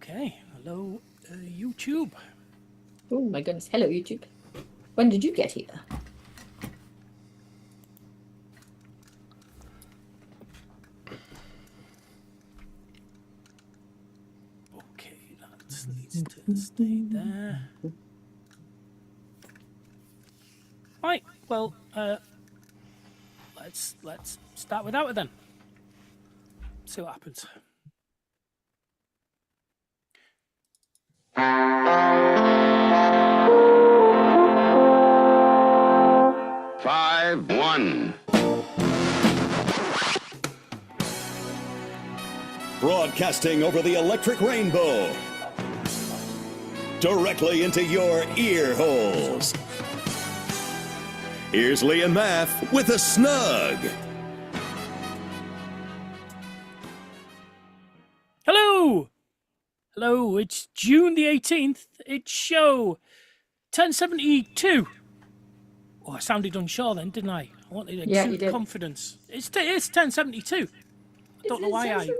Okay, hello, YouTube. Oh my goodness. Hello, YouTube. When did you get here? Okay, that needs to stay there. Right, well, let's start without it then. See what happens. Five, one. Broadcasting over the electric rainbow. Directly into your ear holes. Here's Lee and Math with a Snug. Hello! Hello, it's June the 18th. It's show 1072. Oh, I sounded unsure then, didn't I? I wanted to exude confidence. It's 1072. I don't know why I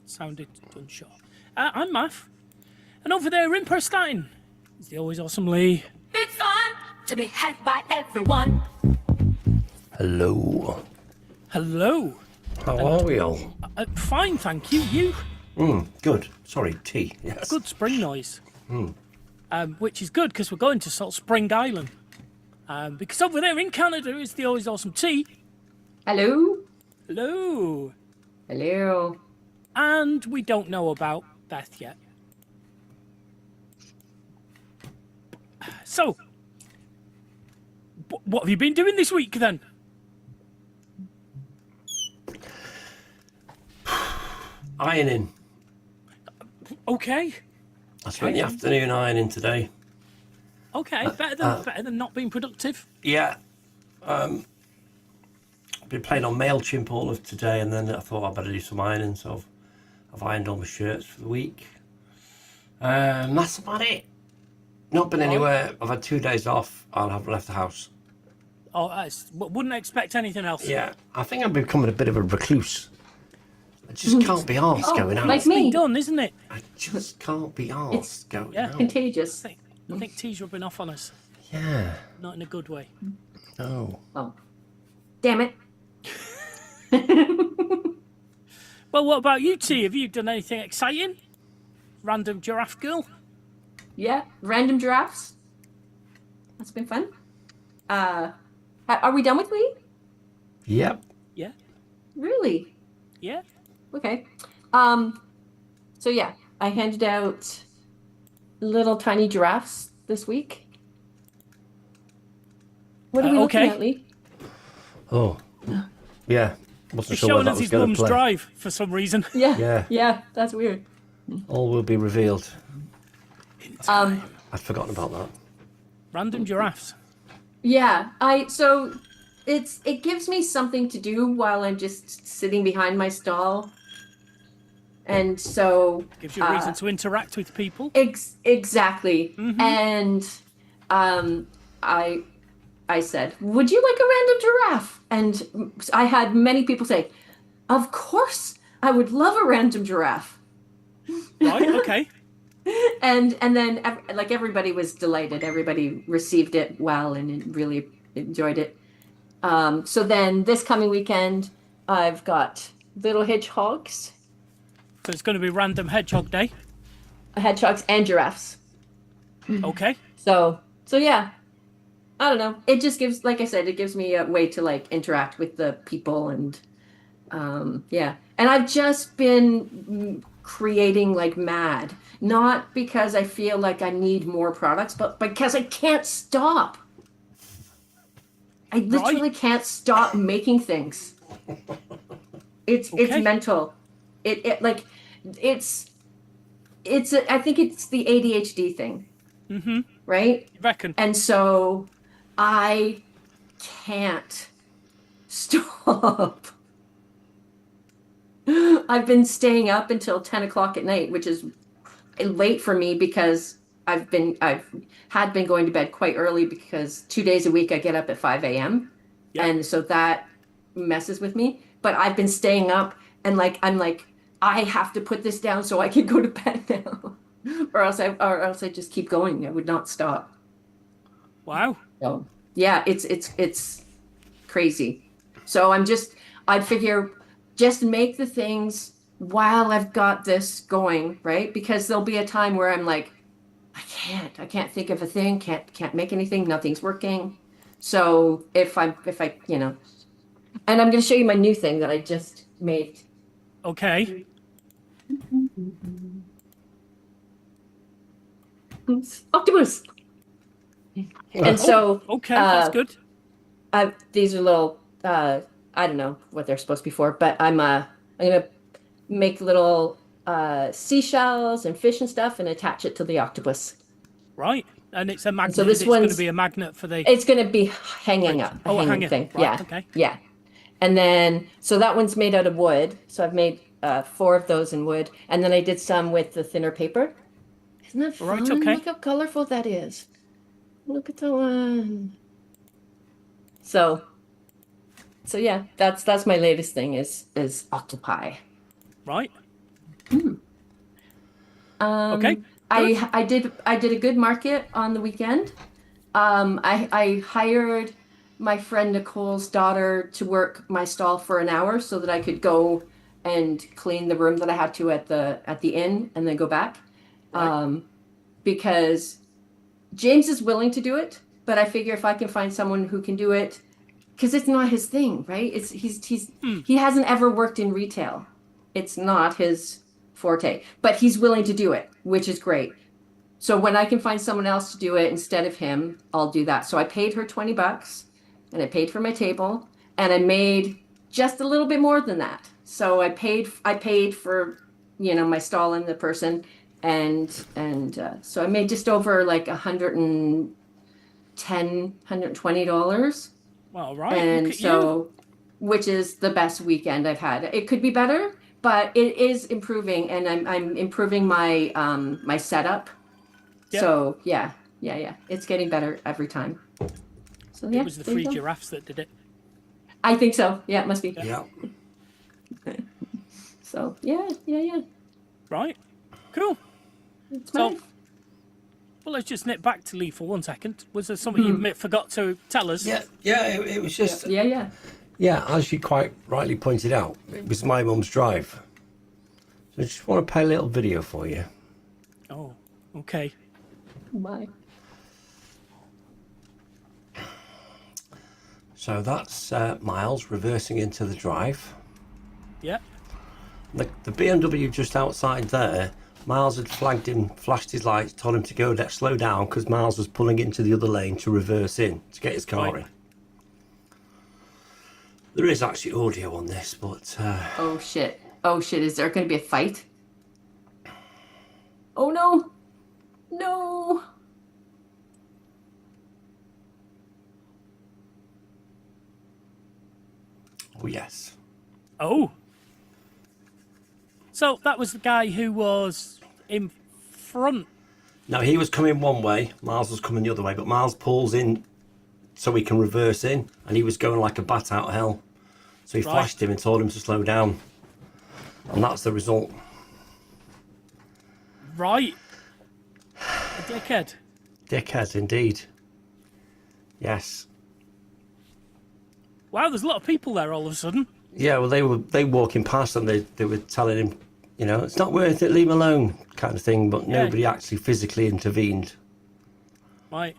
sounded unsure. I'm Math. And over there in Preston is the always awesome Lee. It's fun to be had by everyone. Hello. Hello. How are we all? Fine, thank you. You? Good. Sorry, tea. Yes. Good spring noise. Which is good because we're going to Salt Spring Island. Because over there in Canada is the always awesome Tea. Hello. Hello. Hello. And we don't know about Beth yet. So, what have you been doing this week then? Ironing. Okay. I spent the afternoon ironing today. Okay, better than not being productive. Yeah. I've been playing on MailChimp all of today, and then I thought I'd better do some ironing, so I've ironed all my shirts for the week. That's about it. Not been anywhere. I've had 2 days off. I haven't left the house. Oh, I wouldn't expect anything else. Yeah, I think I'm becoming a bit of a recluse. I just can't be arsed going out. Like me. It's done, isn't it? I just can't be arsed going out. Contagious. I think T's rubbing off on us. Yeah. Not in a good way. No. Oh. Damn it. Well, what about you, T? Have you done anything exciting? Random giraffe girl? Yeah. Random giraffes. That's been fun. Are we done with Lee? Yep. Yeah. Really? Yeah. Okay. So yeah, I handed out little tiny giraffes this week. What are we looking at, Lee? Oh. Yeah. Wasn't He's sure showing whether us that was his going mum's to play. drive for some reason. Yeah. Yeah. That's weird. All will be revealed. Um, I'd forgotten about that. Random giraffes. Yeah, it gives me something to do while I'm just sitting behind my stall. And so Gives you a reason to interact with people. exactly. Mm-hmm. And I said, "Would you like a random giraffe?" And I had many people say, "Of course, I would love a random giraffe." Right, okay. And then like everybody was delighted. Everybody received it well and really enjoyed it. So then this coming weekend, I've got little hedgehogs. So it's going to be random hedgehog day. Hedgehogs and giraffes. Okay. So yeah, I don't know. It just gives, like I said, it gives me a way to like interact with the people and yeah. And I've just been creating like mad, not because I feel like I need more products, but because I can't stop. I literally can't stop making things. It's mental. I think it's the ADHD thing. Mm-hmm. Right? You reckon? And so I can't stop. I've been staying up until 10 o'clock at night, which is late for me because I've had been going to bed quite early because 2 days a week I get up at 5 a.m. Yep. And so that messes with me. But I've been staying up and I'm I have to put this down so I can go to bed now, or else I just keep going. I would not stop. Wow. So yeah, it's crazy. So I'd figure just make the things while I've got this going, right? Because there'll be a time where I'm like, I can't think of a thing, can't make anything, nothing's working. So if I, and I'm going to show you my new thing that I just made. Okay. Octopus. And so, Okay, that's good. these are little, I don't know what they're supposed to be for, but I'm gonna make little seashells and fish and stuff and attach it to the octopus. Right. And it's a magnet. So this it's going to one's- be a magnet for the. It's gonna be hanging up, a Oh, a hanging hanger. thing. Right, Yeah. okay. Yeah. And then, so that one's made out of wood. So I've made 4 of those in wood, and then I did some with the thinner paper. Isn't that fun? Right, okay. Look how colorful that is. Look at the one. So yeah, that's my latest thing is octopi. Right. Okay. I did a good market on the weekend. I hired my friend Nicole's daughter to work my stall for an hour so that I could go and clean the room that I had to at the inn and then go back. Right. Because James is willing to do it, but I figure if I can find someone who can do it, because it's not his thing, right? He hasn't ever worked in retail. It's not his forte, but he's willing to do it, which is great. So when I can find someone else to do it instead of him, I'll do that. So I paid her $20 and I paid for my table and I made just a little bit more than that. So I paid for, my stall and the person. And so I made just over like $120. Well, right. And Look at so, which is the best weekend I've had. It could be better, but it is improving, and I'm improving my my setup. Yep. So yeah, it's getting better every time. So yeah, It was the there you 3 go. giraffes that did it. I think so. Yeah, it must be. Yeah. So yeah. Right. Cool. It's So- mine. Well, let's just nip back to Lee for 1 second. Was there something you forgot to tell us? Yeah, it was just, Yeah. yeah, as you quite rightly pointed out, it was my mum's drive. So I just want to play a little video for you. Oh, okay. Bye. So that's Miles reversing into the drive. Yeah. The BMW just outside there, Miles had flagged him, flashed his lights, told him to go slow down because Miles was pulling into the other lane to reverse in to get his car Right. in. There is actually audio on this, but Oh shit. Is there going to be a fight? Oh no. No. oh yes. Oh. So that was the guy who was in front. No, he was coming one way, Miles was coming the other way, but Miles pulls in so he can reverse in, and he was going like a bat out of hell. So he Right. flashed him and told him to slow down. And that's the result. Right. A dickhead. Dickhead, indeed. Yes. Wow, there's a lot of people there all of a sudden. Yeah, well, they were walking past and they were telling him, it's not worth it, leave him alone, kind of thing. But Yeah. nobody actually physically intervened. Right.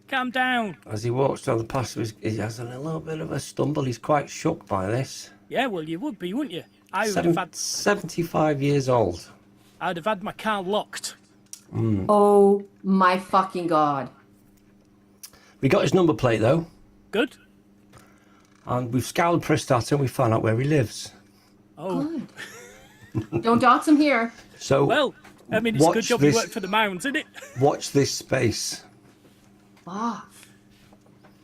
Calm down. As he walks down the path, he has a little bit of a stumble. He's quite shook by this. Yeah, well, you would be, wouldn't you? I would have had. 75 years old. I'd have had my car locked. Oh my fucking god. We got his number plate though, Good. and we've scoured Prestat and we found out where he lives. Oh, Don't dox him here. So well. I mean, it's a good watch job this- you worked for the Mounds, isn't it? watch this space. Ah.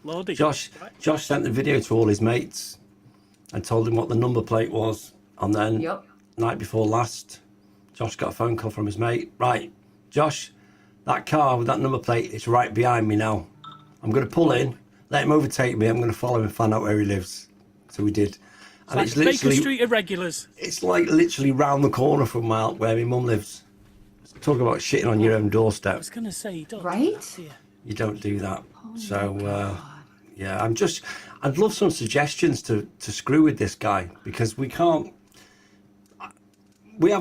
Lordy. Josh sent the video to all his mates and told him what the number plate was. And then Yep. night before last, Josh got a phone call from his mate. Right, Josh, that car with that number plate is right behind me now. I'm going to pull in, let him overtake me. I'm going to follow him and find out where he lives. So we did. And Like it's the Baker literally, Street Irregulars. it's like literally round the corner from where my mum lives. Talk about shitting on your own I doorstep. was going to say, you don't do Right? that, do you? You don't do that. Yeah, I'd love some suggestions to screw with this guy, because we have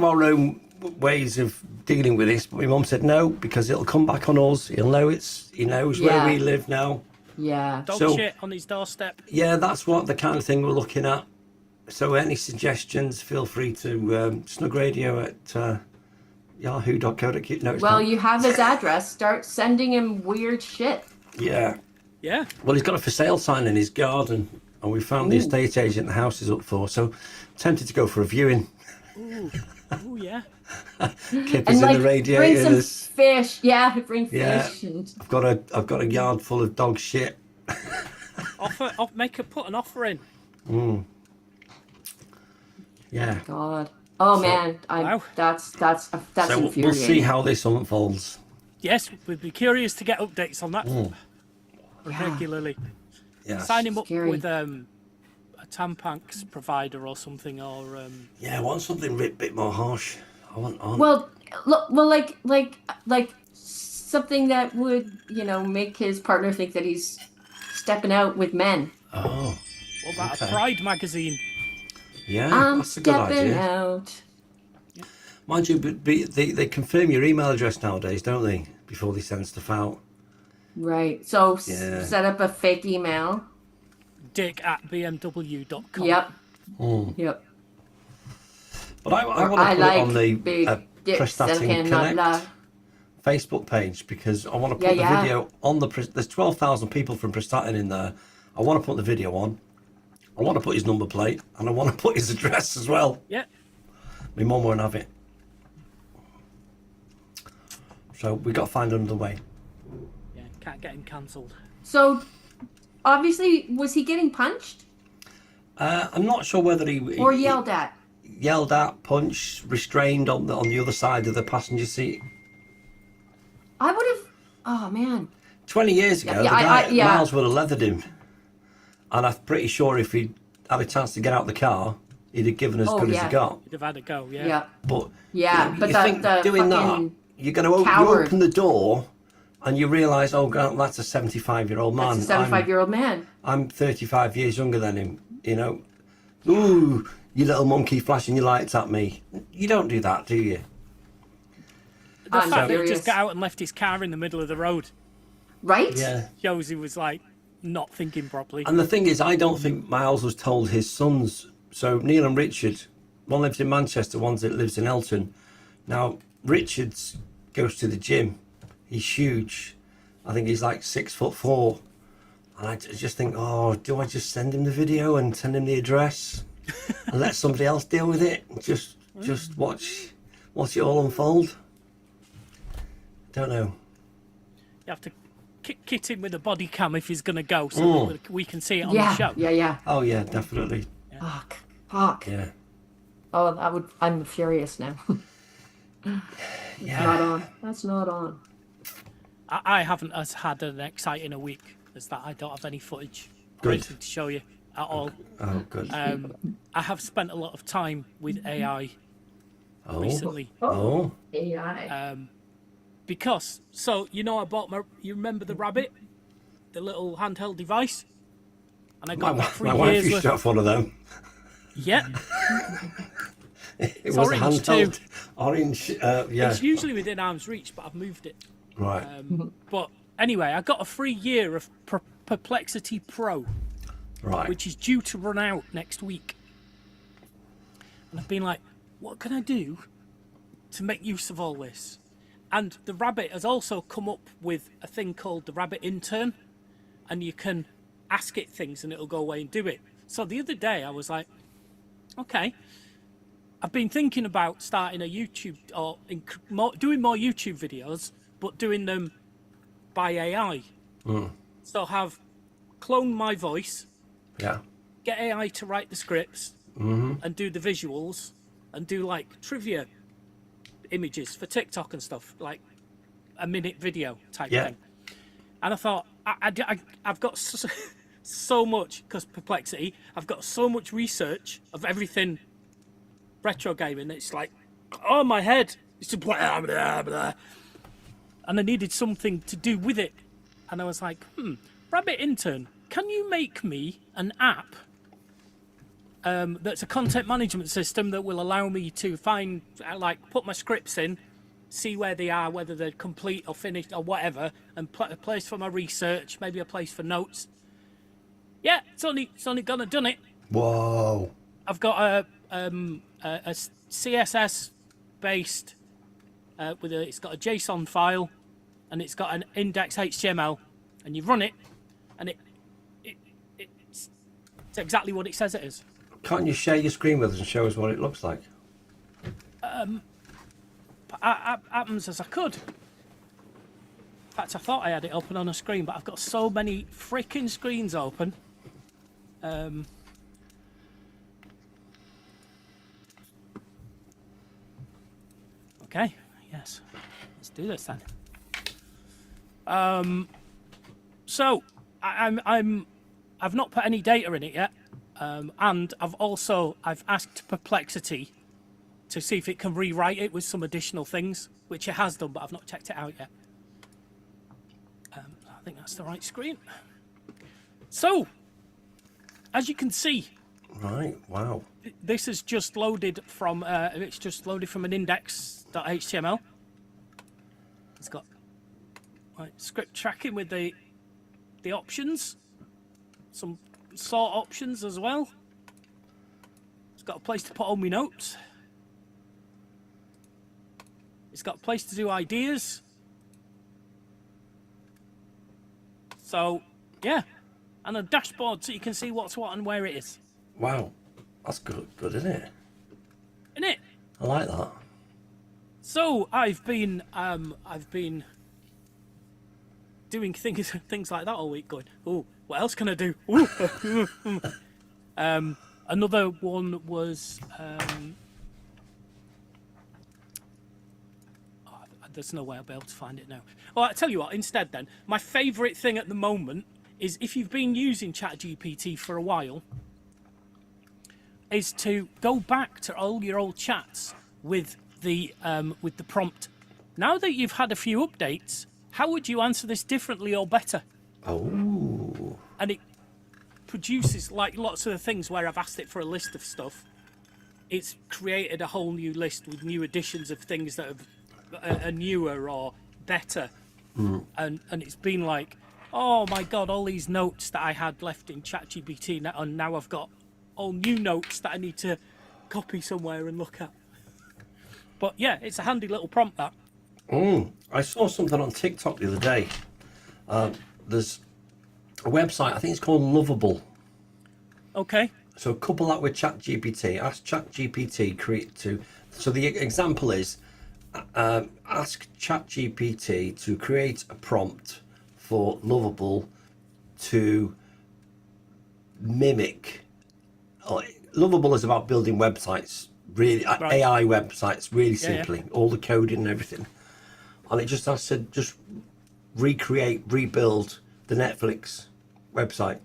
our own ways of dealing with this, but my mum said no, because it'll come back on us. He knows where we live now. Yeah. Dog shit on his doorstep. Yeah, that's what the kind of thing we're looking at. So any suggestions, feel free to snugradio at yahoo.co.uk. No, it's Well, not. you have his address. Start sending him weird shit. Yeah. Yeah. Well, he's got a for sale sign in his garden, and we found the estate agent the house is up for, so tempted to go for a viewing. Oh, yeah. Kippers in the radiators. Bring some fish. Yeah, bring Yeah. fish. And... I've got a yard full of dog shit. Put an offer in. Yeah. God. Oh man, Wow. that's So infuriating. we'll see how this unfolds. Yes, we'd be curious to get updates on that regularly. Yes. Sign him up Scary. with a Tampanks provider or something, or Yeah, I want something a bit more harsh. I want. Well, like something that would make his partner think that he's stepping out with men. Oh. what about Okay. a Pride magazine? Yeah, I'm that's a good stepping idea. out. Mind you, but they confirm your email address nowadays, don't they? Before they send stuff out. Right. So Yeah. set up a fake email. dick@bmw.com. Yep. Hmm. Yep. But I want to I put like it on the big dicks that Prestatting cannot Connect lie. Facebook page, because I want to put the video on there's 12,000 people from Prestatting in there. I want to put the video on. I want to put his number plate, and I want to put his address as well. Yeah. My mum won't have it. So we got to find another way. Yeah. Can't get him cancelled. So obviously, was he getting punched I'm not sure whether he or yelled at? yelled at, punched, restrained on the other side of the passenger seat. I would have. Oh man. 20 years ago, Yeah, the guy Miles would have leathered him, and I'm pretty sure if he'd had a chance to get out the car, he'd have given as good as he got. You'd have had a go. Yeah. Yeah. But Yeah, but you the- think the doing that, fucking you're going to you coward. open the door, and you realise, oh God, that's a 75-year-old man. That's a 75-year-old man. I'm 35 years younger than him. Ooh, you little monkey flashing your lights at me. You don't do that, do you? The I'm fact that he furious. just got out and left his car in the middle of the road Right? Yeah. shows he was like not thinking properly. And the thing is, I don't think Miles was told his sons. So Neil and Richard, one lives in Manchester, one lives in Elton. Now, Richard's goes to the gym. He's huge. I think he's like 6'4". And I just think, oh, do I just send him the video and send him the address and let somebody else deal with it? Just watch it all unfold. Don't know. You have to kit him with a body cam if he's going to go, so that we can see it on the Yeah. show. Yeah. Oh yeah, definitely. Fuck. Yeah. Oh, I'm furious now. Yeah. Not on. That's not on. I haven't as had an exciting a week as that. I don't have any footage or Good. anything to show you at all. Oh good. I have spent a lot of time with AI recently. Oh. AI. Because, I bought you remember the Rabbit? The little handheld device? And I got My, that 3 my wife years used worth. to have one of them. Yeah, It was orange a handheld too. orange. Yeah. it's usually within arm's reach, but I've moved it. Right. But anyway, I got a free year of Perplexity Pro, Right. which is due to run out next week. And I've been like, what can I do to make use of all this? And the Rabbit has also come up with a thing called the Rabbit Intern, and you can ask it things and it'll go away and do it. So the other day I was like, okay, I've been thinking about starting a YouTube or doing more YouTube videos, but doing them by AI. So have clone my voice, Yeah. get AI to write the scripts and do the visuals and do like trivia images for TikTok and stuff, like a minute video type Yeah. thing. And I thought, I've got so much, because Perplexity, I've got so much research of everything retro gaming. It's like, oh, my head. It's just blah, blah, blah. And I needed something to do with it. And I was like, Rabbit Intern, can you make me an app that's a content management system that will allow me to find, put my scripts in, see where they are, whether they're complete or finished or whatever, and a place for my research, maybe a place for notes. Yeah, it's only gone and done it. Whoa. I've got a CSS based it's got a JSON file, and it's got an index HTML, and you run it, and it's exactly what it says it is. Can't you share your screen with us and show us what it looks like? Happens as I could. In fact, I thought I had it open on a screen, but I've got so many freaking screens open. Okay, yes, let's do this then. So I've not put any data in it yet, and I've asked Perplexity to see if it can rewrite it with some additional things, which it has done, but I've not checked it out yet. I think that's the right screen. So, as you can see, right, wow, this is just loaded from an index.html. It's got script tracking with the options, some sort options as well. It's got a place to put all my notes. It's got a place to do ideas. So, yeah. And a dashboard so you can see what's what and where it is. wow, that's good, isn't it? Isn't it? I like that. So I've been doing things like that all week, going, oh, what else can I do? Another one was there's no way I'll be able to find it now. Oh, I tell you what, instead then, my favourite thing at the moment is, if you've been using ChatGPT for a while, is to go back to all your old chats with the prompt. Now that you've had a few updates, how would you answer this differently or better? Oh. And it produces, like lots of the things where I've asked it for a list of stuff, it's created a whole new list with new additions of things that are newer or better. And it's been like, oh my god, all these notes that I had left in ChatGPT, and now I've got all new notes that I need to copy somewhere and look at. But yeah, it's a handy little prompt, that. I saw something on TikTok the other day. There's a website, I think it's called Lovable. Okay. So couple that with ChatGPT. Ask ChatGPT so the example is, ask ChatGPT to create a prompt for Lovable to mimic. Lovable is about building websites, really, right. AI websites, really simply, all the coding and everything. And it just has to just rebuild the Netflix website.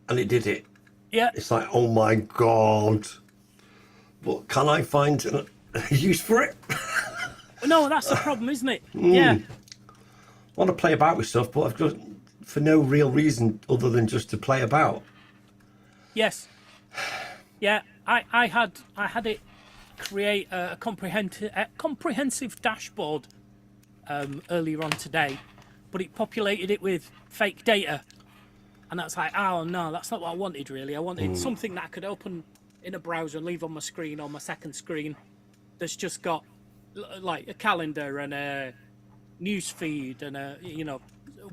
And it did it. Yeah. It's like, oh my god. But can I find a use for it? No, that's the problem, isn't it? Yeah. I want to play about with stuff, but I've got for no real reason other than just to play about. Yes. Yeah, I had it create a comprehensive dashboard earlier on today, but it populated it with fake data, and that's like, oh no, that's not what I wanted really. I wanted something that I could open in a browser and leave on my screen, on my second screen, that's just got like a calendar and a news feed and a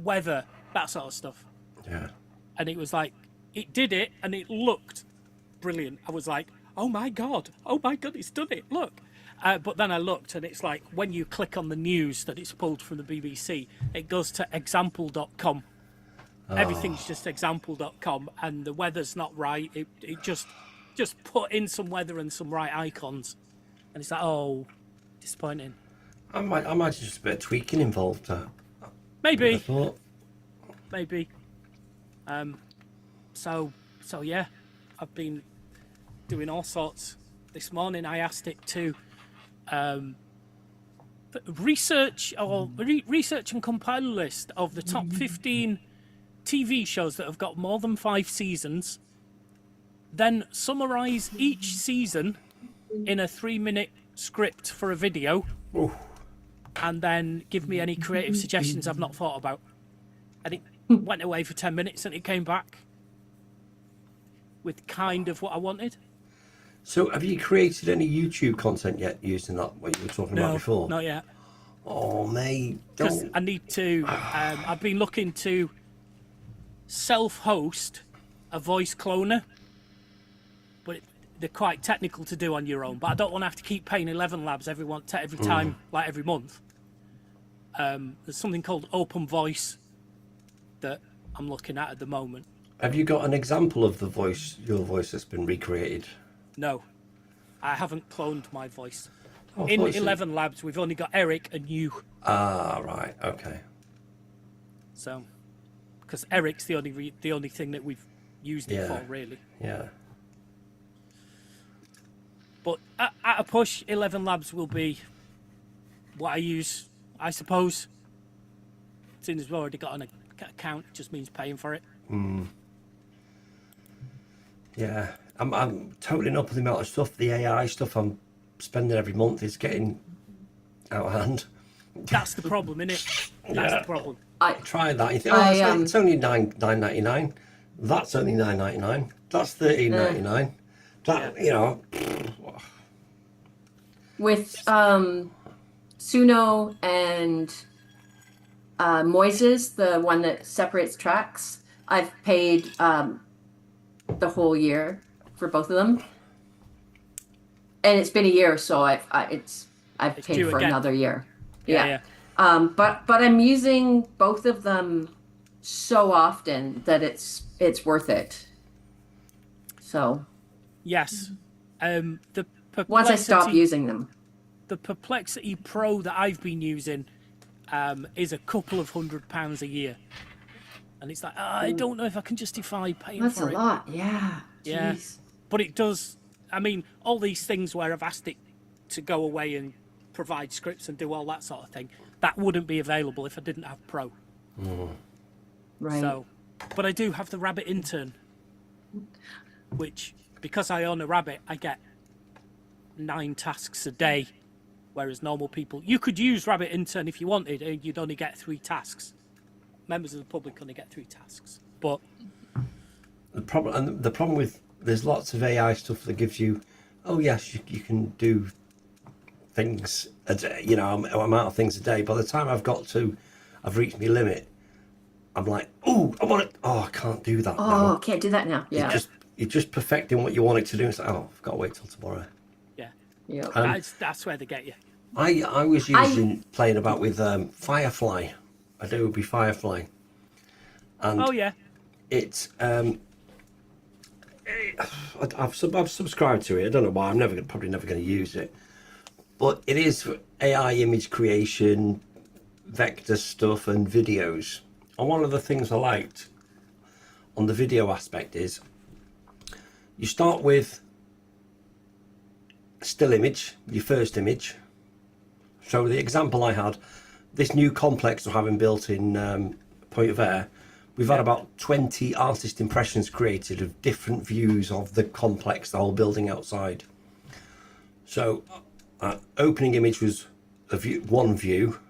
weather, that sort of stuff. Yeah. And it was like, it did it and it looked brilliant. I was like, oh my god, it's done it, look. But then I looked and it's like, when you click on the news that it's pulled from the BBC, it goes to example.com. Everything's just example.com, and the weather's not right. It just put in some weather and some right icons, and it's like, oh, disappointing. I imagine just a bit of tweaking involved. Maybe. So yeah, I've been doing all sorts. This morning I asked it to research and compile a list of the top 15 TV shows that have got more than 5 seasons, then summarize each season in a 3-minute script for a video, and then give me any creative suggestions I've not thought about. And it went away for 10 minutes and it came back with kind of what I wanted. So have you created any YouTube content yet using that, what you were talking about before? Not yet. Oh, mate, Because don't. I need to, I've been looking to self-host a voice cloner, but they're quite technical to do on your own. But I don't want to have to keep paying 11 Labs every time, like every month. There's something called Open Voice that I'm looking at the moment. Have you got an example of your voice that's been recreated? No, I haven't cloned my voice. Oh, In 11 Labs, we've only got Eric and you. Ah, right, okay. So, because Eric's the only thing that we've used it for, really. Yeah. But at a push, 11 Labs will be what I use, I suppose. Seeing as we've already got an account, it just means paying for it. Yeah, I'm totaling up with the amount of stuff. The AI stuff I'm spending every month is getting out of hand. That's the problem, innit? That's the problem. Try that. You think, it's only $9.99. That's only $9.99. That's $13.99. That you know. With Suno and Moises, the one that separates tracks, I've paid the whole year for both of them, and it's been a year, so I've paid for another year. Yeah. But I'm using both of them so often that it's worth it. So yes, the once I stop using them, the Perplexity Pro that I've been using is a couple of £100 a year, and it's like I don't know if I can justify paying that's for it. That's a lot. Yeah. Yeah. Jeez. But it does. I mean, all these things where I've asked it to go away and provide scripts and do all that sort of thing, that wouldn't be available if I didn't have Pro. Right. So, but I do have the Rabbit Intern, which, because I own a Rabbit, I get 9 tasks a day, whereas normal people, you could use Rabbit Intern if you wanted, and you'd only get 3 tasks. Members of the public only get 3 tasks. But the problem with, there's lots of AI stuff that gives you, oh yes, you can do things a day, you know, amount of things a day. By the time I've reached my limit, I'm like, oh, I want it. Oh, I can't do that. Oh, can't do that now. Yeah. You're just perfecting what you want it to do. It's like, oh, I've got to wait till tomorrow. yeah, Yeah. that's where they get you. I was playing about with Firefly, Adobe Firefly, and Oh yeah. it's I've subscribed to it. I don't know why. I'm probably never going to use it, but it is for AI image creation, vector stuff, and videos. And one of the things I liked on the video aspect is you start with a still image, your first image. So the example I had, this new complex we're having built in Point of Air, we've had about 20 artist impressions created of different views of the complex, the whole building outside. So opening image was one view.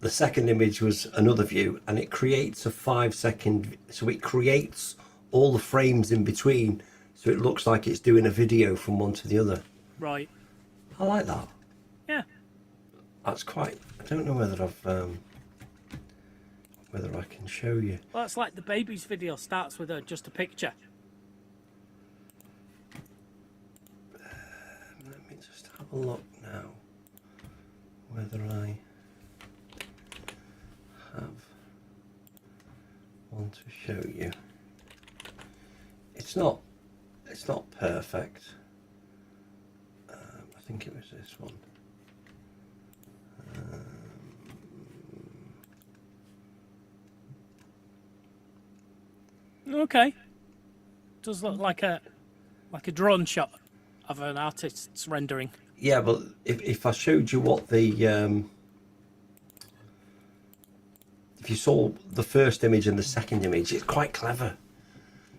The second image was another view, and it creates a 5-second, so it creates all the frames in between, so it looks like it's doing a video from one to the other. Right. I like that. Yeah. That's quite, I don't know whether I can show you. Well, it's like the baby's video starts with just a picture. Let me just have a look now whether I have one to show you. It's not perfect. I think it was this one. Okay. Does look like a drone shot of an artist's rendering. Yeah, but if I showed you what the if you saw the first image and the second image, it's quite clever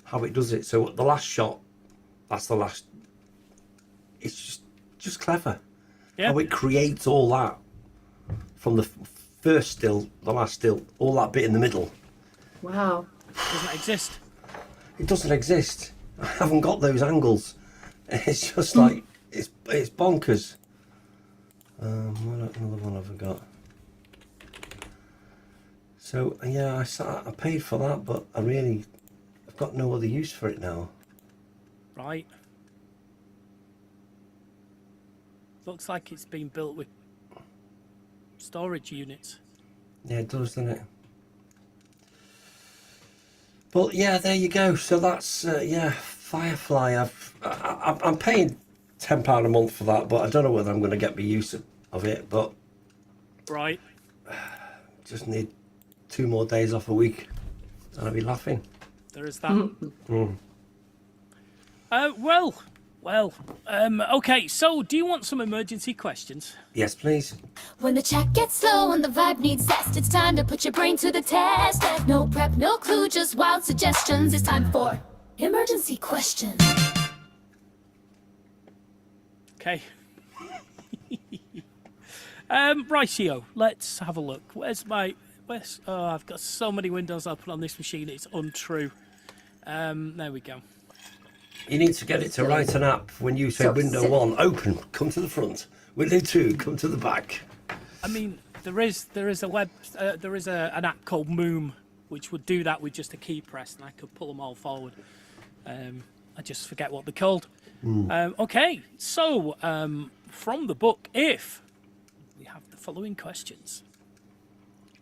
how it does it. So the last shot, that's the last. It's just clever. Yeah. How it creates all that from the first still, the last still, all that bit in the middle. Wow. Doesn't exist. It doesn't exist. I haven't got those angles. It's just like it's bonkers. What another one have I got? So yeah, I paid for that, but I've got no other use for it now. Right. Looks like it's been built with storage units. Yeah, it does, doesn't it? But yeah, there you go. So that's Firefly. I'm paying £10 a month for that, but I don't know whether I'm going to get the use of it. But Right. just need 2 more days off a week, and I'll be laughing. There is that. Okay, so do you want some emergency questions? Yes, please. When the chat gets slow and the vibe needs zest, it's time to put your brain to the test. No prep, no clue, just wild suggestions. It's time for emergency questions. Okay. Rightio, let's have a look. I've got so many windows open on this machine, it's untrue. There we go. You need to get it to write an app when you say window 1, open, come to the front. Window 2, come to the back. I mean, there is an app called Moom, which would do that with just a key press, and I could pull them all forward. I just forget what they're called. Okay, so from the book, if we have the following questions.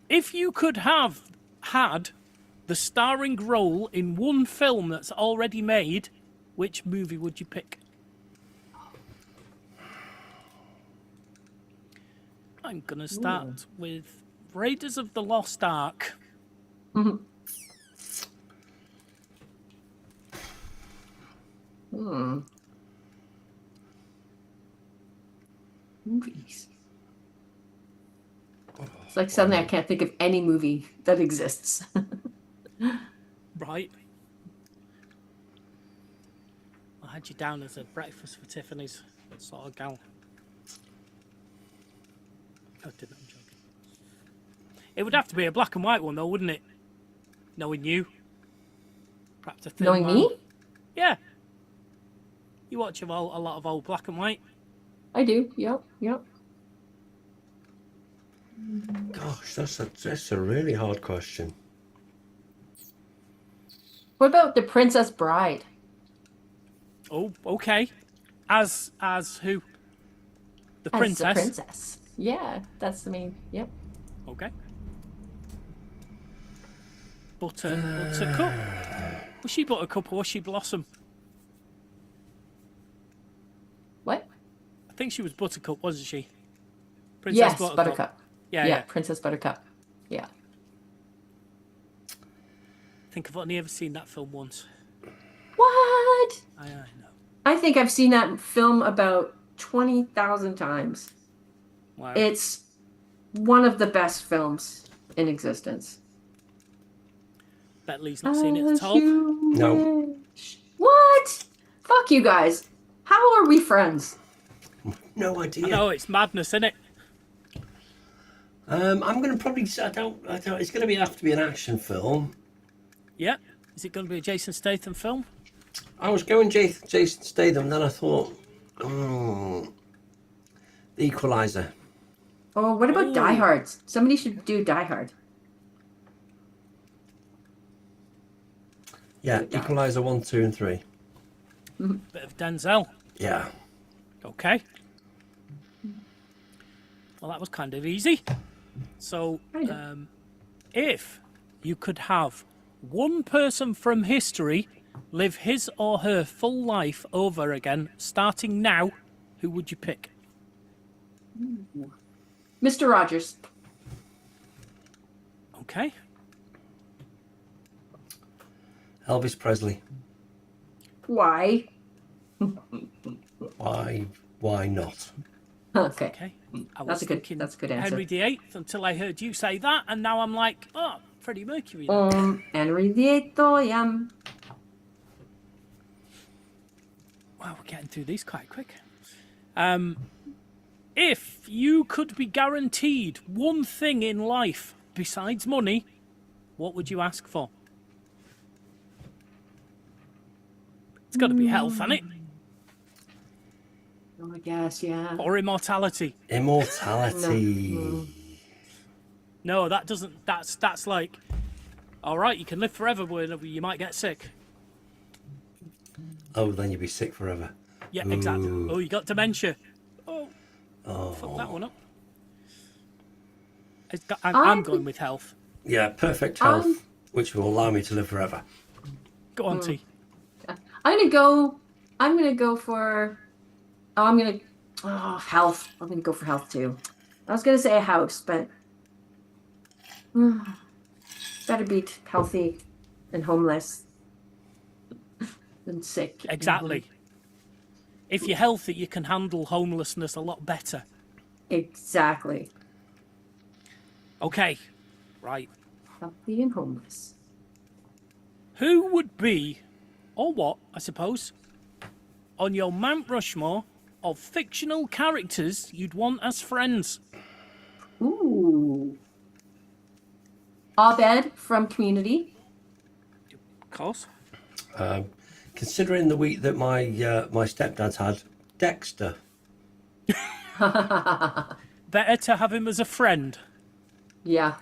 If you could have had the starring role in one film that's already made, which movie would you pick? I'm going to start with Raiders of the Lost Ark. Movies. It's like suddenly I can't think of any movie that exists. Right. I had you down as a breakfast for Tiffany's sort of gal. Oh, didn't I'm joking. It would have to be a black and white one though, wouldn't it? Knowing you. Perhaps a thin Knowing man. me? Yeah. You watch a lot of old black and white. I do. Yep. Gosh, that's a really hard question. What about The Princess Bride? Oh, okay. As who? The As princess. the princess. Yeah, that's the main. Yep. Okay. Buttercup. Was she Buttercup or was she Blossom? What? I think she was Buttercup, wasn't she? Yes, Buttercup. Yeah. Princess Buttercup. Yeah. I think I've only ever seen that film once. What? I know. I think I've seen that film about 20,000 times. Wow. It's one of the best films in existence. Bet Lee's not seen it at all. No. What? Fuck you guys. How are we friends? No idea. No, it's madness, isn't it? I'm going to probably. I don't. It's going to have to be an action film. Yeah. Is it going to be a Jason Statham film? I was going Jason Statham, then I thought, The Equalizer. Oh, what about Die Hard? Somebody should do Die Hard. Yeah, Equalizer 1, 2, and 3. Bit of Denzel. Yeah. Okay. Well, that was kind of easy. So, if you could have one person from history live his or her full life over again, starting now, who would you pick? Mr. Rogers. Okay. Elvis Presley. Why? Why not? Okay. Okay. I was That's a good- thinking that's a good answer. Henry VIII until I heard you say that, and now I'm like, oh, Freddie Mercury. Then. Henry VIII, yeah. Wow, we're getting through these quite quick. If you could be guaranteed one thing in life besides money, what would you ask for? It's got to be health, hasn't it? Oh, I guess, yeah. Or immortality. Immortality. No, that doesn't. That's like, all right, you can live forever, but you might get sick. Oh, then you'd be sick forever. Yeah, exactly. Ooh. Oh, you got dementia. Fuck that one up. I'm going with health. Yeah, perfect health, which will allow me to live forever. Go on, T. I'm gonna go for. Health. I'm gonna go for health too. I was gonna say a house, but better be healthy and homeless than sick. Exactly. If you're healthy, you can handle homelessness a lot better. Exactly. Okay, right. Healthy and homeless. Who would be, or what, I suppose, on your Mount Rushmore of fictional characters you'd want as friends? Ooh. Abed from Community. Of course. Considering the week that my stepdad's had, Dexter. Better to have him as a friend. Yeah.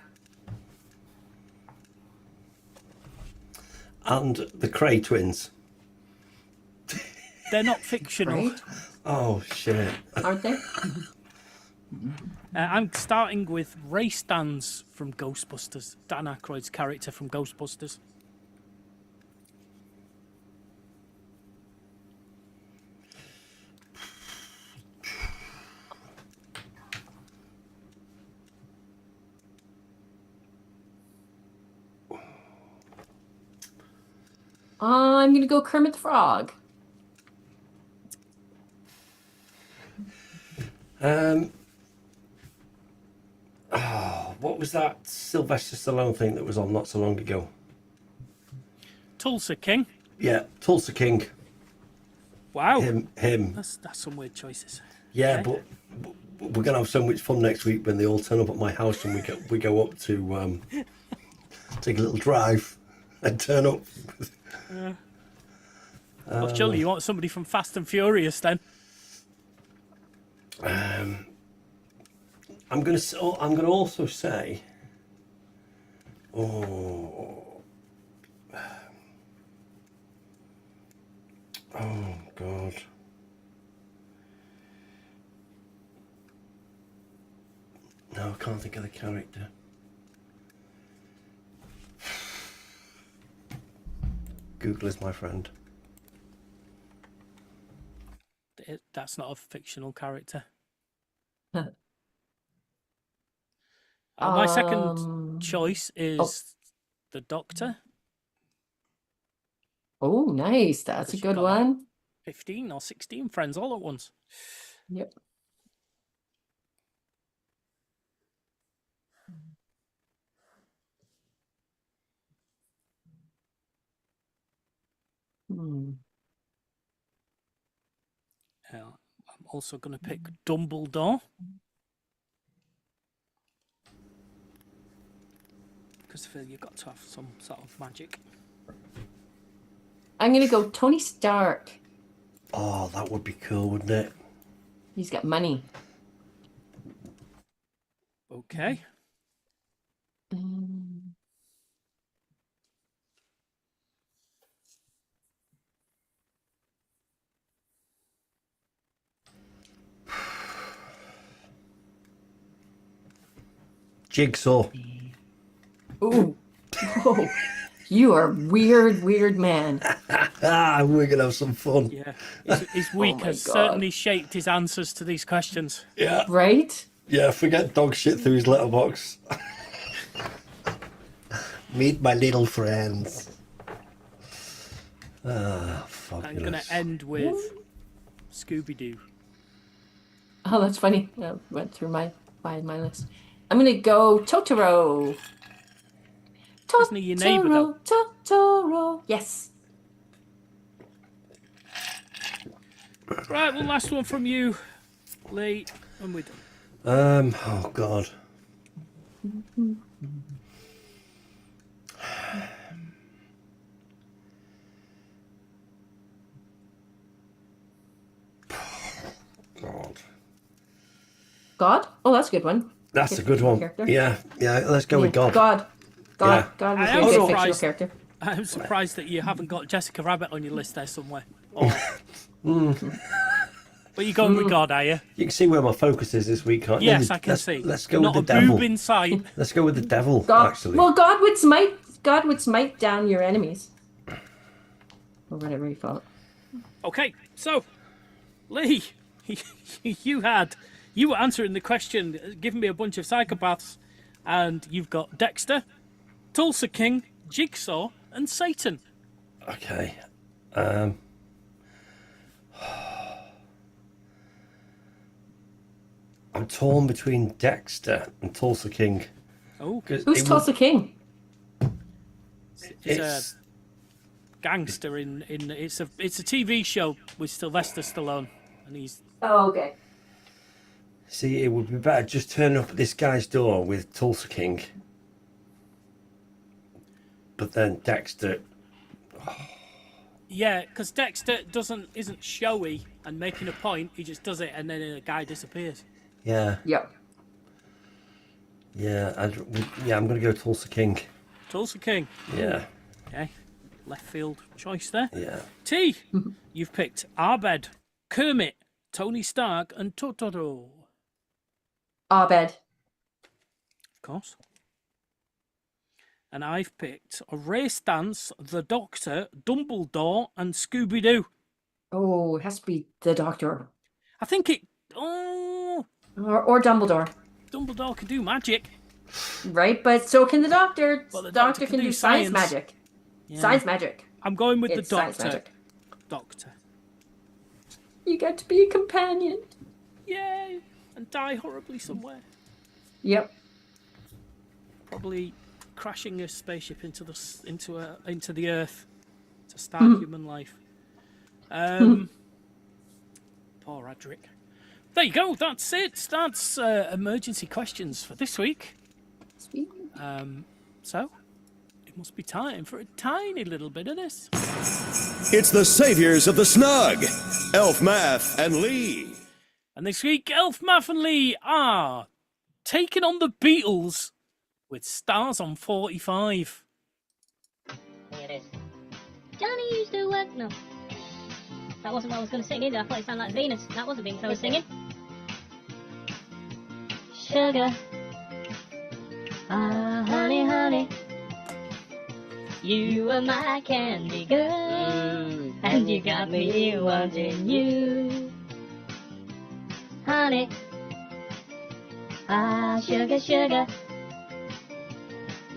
And the Cray twins. They're not fictional. Right? Oh, shit. Aren't they? I'm starting with Ray Stans from Ghostbusters. Dan Aykroyd's character from Ghostbusters. I'm gonna go Kermit the Frog. What was that Sylvester Stallone thing that was on not so long ago? Tulsa King. Yeah, Tulsa King. Wow. Him. That's some weird choices. Yeah, Okay. but we're gonna have so much fun next week when they all turn up at my house and we go up to take a little drive and turn up. Well, surely you want somebody from Fast and Furious then? I'm gonna also say, oh God. No, I can't think of the character. Google is my friend. That's not a fictional character. My second choice is the Doctor. Oh, nice. That's a Because you've good got one. 15 or 16 friends all at once. Yep. Hmm. I'm also going to pick Dumbledore. Because I feel you've got to have some sort of magic. I'm gonna go Tony Stark. Oh, that would be cool, wouldn't it? He's got money. Okay. Jigsaw. Ooh. Whoa. You are weird man. We're gonna have some fun. Yeah. His week my has God. certainly shaped his answers to these questions. Yeah. Right? Yeah, forget dog shit through his letterbox. Meet my little friends. Fabulous. I'm going to end with Scooby-Doo. Oh, that's funny. I went through my list. I'm gonna go Totoro. Isn't he your neighbour, though? Totoro. Yes. Right, one last one from you, Lee, and we're done. Oh God. God. God? Oh, that's a good one. That's a good one. Character. Yeah. Let's go with God. God. Yeah. God would I be a am good fictional surprised. character. I'm surprised that you haven't got Jessica Rabbit on your list there somewhere. Or... But you're going with God, are you? You can see where my focus is this week, can't you? Yes, I can see. Let's go Not with the a devil. boob in sight. Let's go with the devil, God. actually. Well, God would smite down your enemies. Or whatever you call it. Okay, so, Lee, you were answering the question, giving me a bunch of psychopaths, and you've got Dexter, Tulsa King, Jigsaw, and Satan. Okay. I'm torn between Dexter and Tulsa King. Oh, 'Cause Who's it Tulsa King? it's a gangster in it's a TV show with Sylvester Stallone, and he's Oh, okay. See, it would be better just turn up at this guy's door with Tulsa King. But then Dexter... yeah, because Dexter isn't showy and making a point. He just does it, and then a guy disappears. Yeah. Yep. Yeah, I'm going to go Tulsa King. Tulsa King. Yeah. Okay, left field choice there. Yeah. T, you've picked Abed, Kermit, Tony Stark, and Totoro. Abed. Of course. And I've picked a Race Dance, The Doctor, Dumbledore, and Scooby-Doo. Oh, it has to be the Doctor. I think it... Oh, Or Dumbledore. Dumbledore can do magic. Right, but so can the Doctor. Well, the Doctor can do science magic. Yeah. Science magic. I'm going with It's the science Doctor. magic. Doctor. You get to be a companion. Yay! And die horribly somewhere. Yep. Probably crashing a spaceship into the Earth to start human life. Poor Adric. There you go. That's it. That's emergency questions for this week. Sweet. So it must be time for a tiny little bit of this. It's the saviors of the Snug, Elf Math and Lee. And this week, Elf, Math, and Lee are taking on the Beatles with Stars on 45. Here it is. Johnny used to work. No. That wasn't what I was going to sing either. I thought it sounded like Venus. That wasn't Venus I was singing. Sugar. Ah, honey, honey. You were my candy girl. And you got me wanting you. Honey. Ah, sugar, sugar.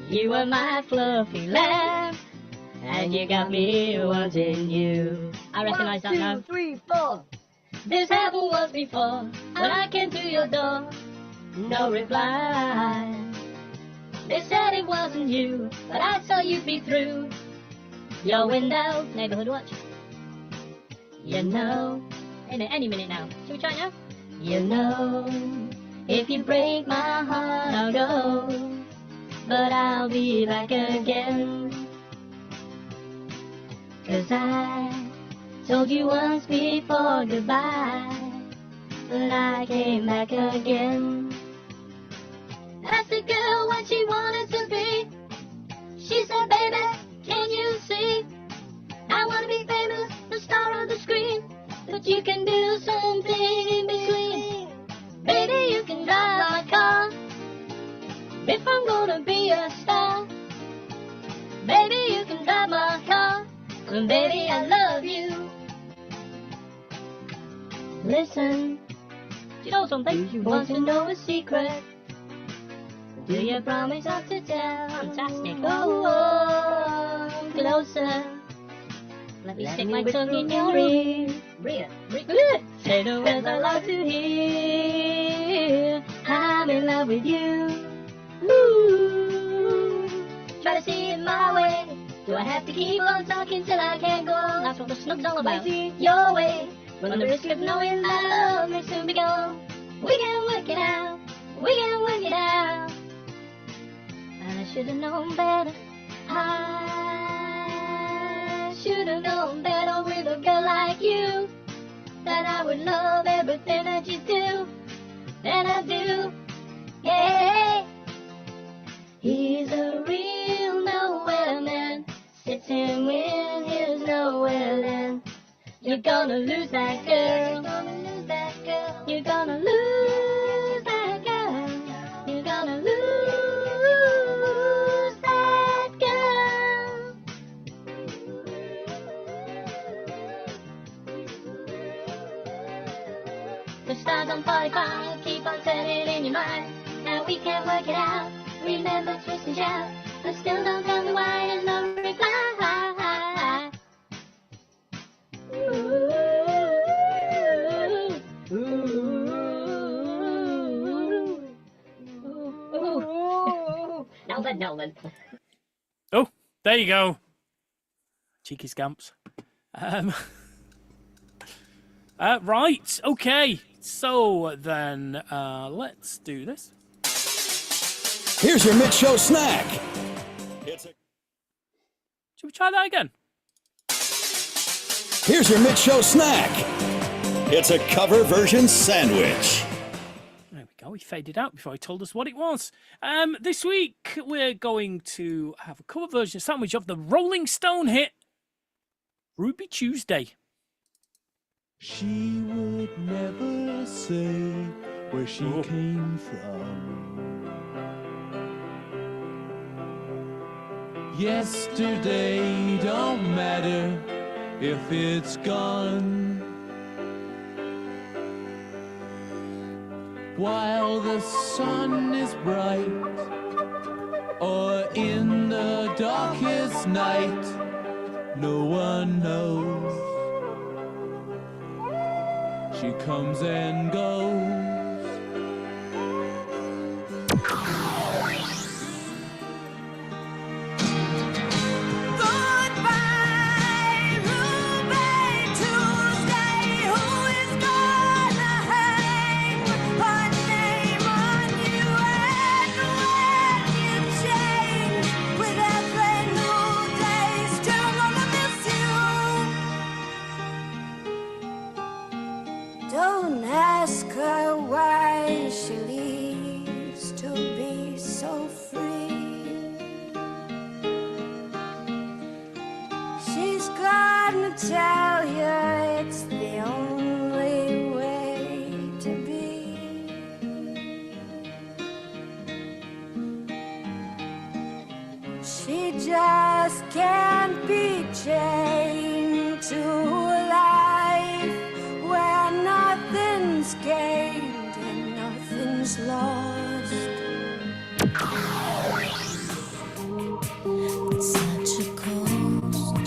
You were my fluffy lamb. And you got me wanting you. I recognize that now. 1, 2, 3, 4. This happened once before. When I came to your door, no reply. They said it wasn't you, but I saw you be through your window. Neighborhood watch. You know. Any minute now. Should we try now? You know. If you break my heart, I'll go. But I'll be back again. 'Cause I told you once before goodbye, but I came back again. Asked the girl what she wanted to be. She said, baby, can you see? I wanna be famous, the star of the screen, but you can do something in between. Baby, you can drive my car. If I'm gonna be a star, baby, you can drive my car. And baby, I love you. Listen, do you know something? You want to know a secret? Do you promise not to tell? Fantastic. Oh, closer. Let me stick my tongue in your ear. Say the words I love to hear. I'm in love with you. Ooh. Try to see it my way. Do I have to keep on talking till I can't go on? That's what the snug's all about. Your way. Run the risk of knowing that love may soon be gone. We can work it out. We can work it out. I should have known better. I should have known better with a girl like you. That I would love everything that you do. And I do. Yeah. He's a real nowhere man. Sits him when he's nowhere land. You're gonna lose that girl. You're gonna lose that girl. You're gonna lose that girl. The stars on 45 keep on turning in your mind. Now we can work it out. Remember twist and shout. But still don't tell me why there's no reply. Nolan. Oh, there you go. Cheeky scamps. Right, okay. So then, let's do this. Here's your mid-show snack. Should we try that again? Here's your mid-show snack. It's a cover version sandwich. There we go. He faded out before he told us what it was. This week we're going to have a cover version sandwich of the Rolling Stone hit Ruby Tuesday. She would never say where she came from. Yesterday don't matter if it's gone. While the sun is bright, or in the darkest night, no one knows. She comes and goes. Don't ask her why she leaves to be so free. She's gonna tell you it's the only way to be. She just can't be chained to a life where nothing's gained and nothing's lost. Such a ghost.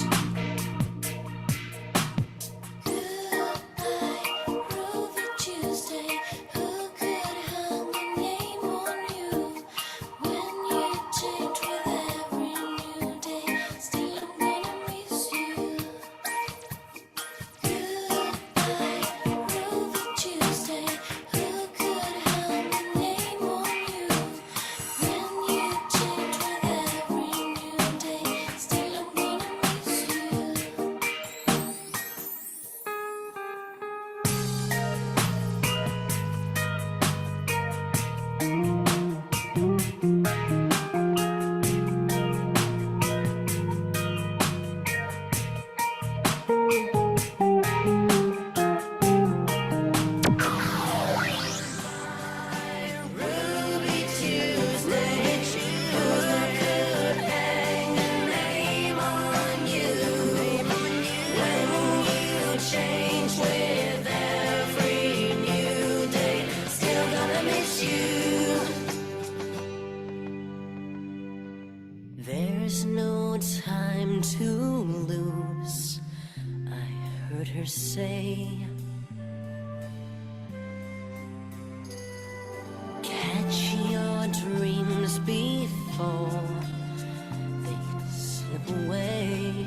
Goodbye, Ruby Tuesday. Who could hang a name on you when you change with every new day? Still, I'm gonna miss you. Goodbye, Ruby Tuesday. Who could hang a name say. Catch your dreams before they slip away.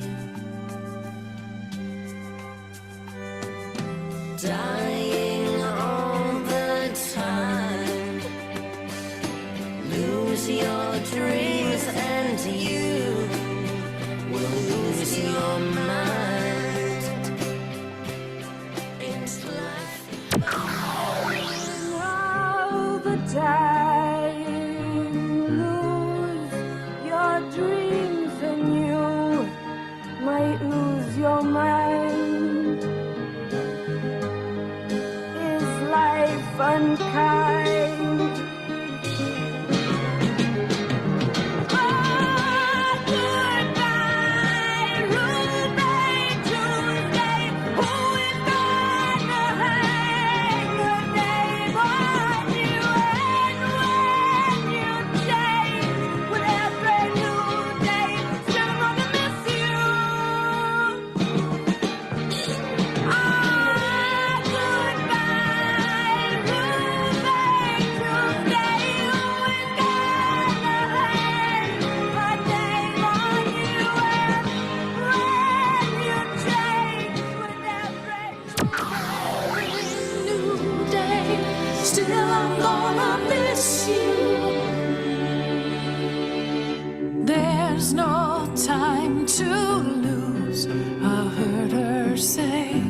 Dying all the time. Lose your dreams and you will lose your mind. It's life. All the time, lose your dreams and you might lose your mind. Is life unkind? Still, I'm gonna miss you. There's no time to lose, I heard her say.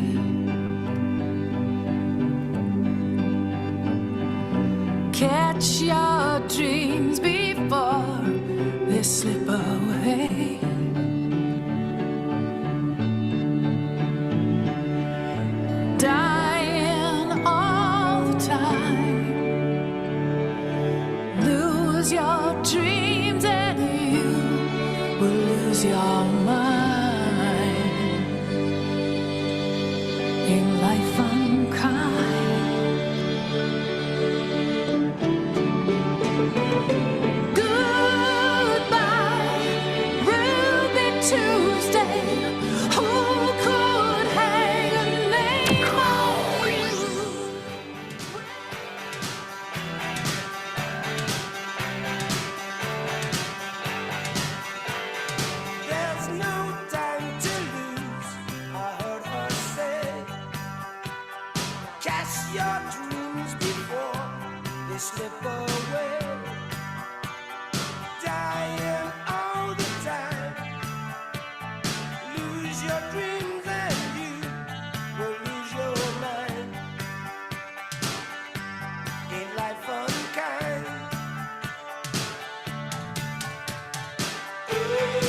Catch your dreams before they slip away. Dying all the time. Lose your dreams and you will lose your mind. In life unkind. Goodbye, Ruby Tuesday. Who could hang a name on you? There's no time to lose, I heard her say. Cast your dreams before they slip away. Dying all the time. Lose your dreams and you will lose your mind. Ain't life unkind?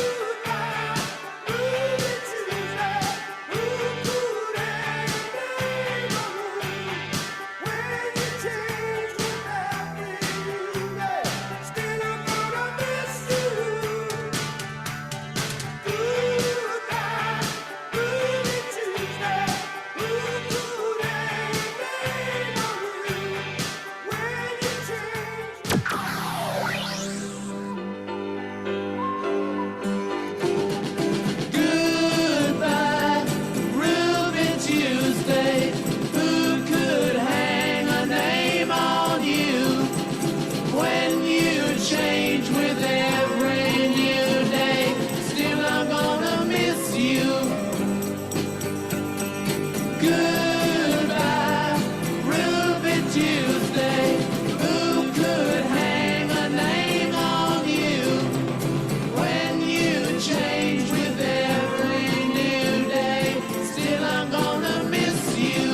Goodbye, Ruby Tuesday. Who could hang a name on you? When you change with every new day, still I'm gonna miss you. Goodbye, Ruby Tuesday. Who could hang a name on you? When you change. Goodbye, Ruby Tuesday. Who could hang a name on you? When you change with every new day, still I'm gonna miss you. Goodbye, Ruby Tuesday. Who could hang a name on you? When you change with every new day, still I'm gonna miss you.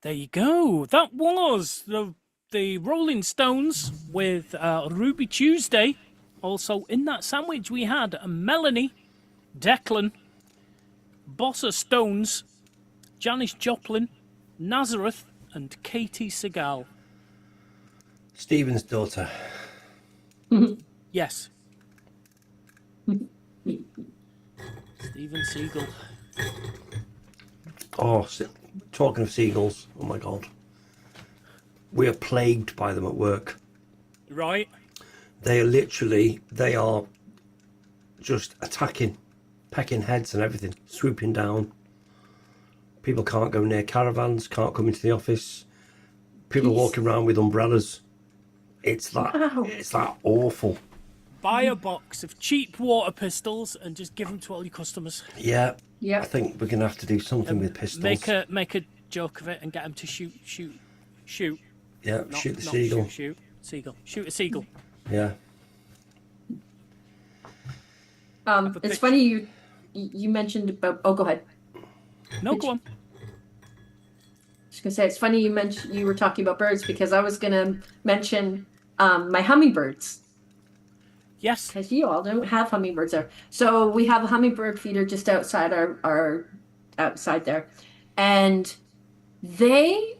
There you go. That was the Rolling Stones with Ruby Tuesday. Also in that sandwich we had Melanie, Declan, Bossa Stones, Janis Joplin, Nazareth, and Katie Segal. Stephen's daughter. Yes. Steven Seagal. Oh, talking of seagulls, oh my God. We are plagued by them at work. Right. They are just attacking, pecking heads and everything, swooping down. People can't go near caravans, can't come into the office. People walking around with umbrellas. It's that awful. Buy a box of cheap water pistols and just give them to all your customers. Yeah. Yeah. I think we're gonna have to do something with pistols. Make a joke of it and get them to shoot. Yeah, Not, shoot the not seagull. Shoot a seagull. Yeah. It's funny you mentioned about. Oh, go ahead. No, go on. Just gonna say it's funny you were talking about birds because I was gonna mention my hummingbirds. Yes. Because you all don't have hummingbirds there. So we have a hummingbird feeder just outside our outside there. And they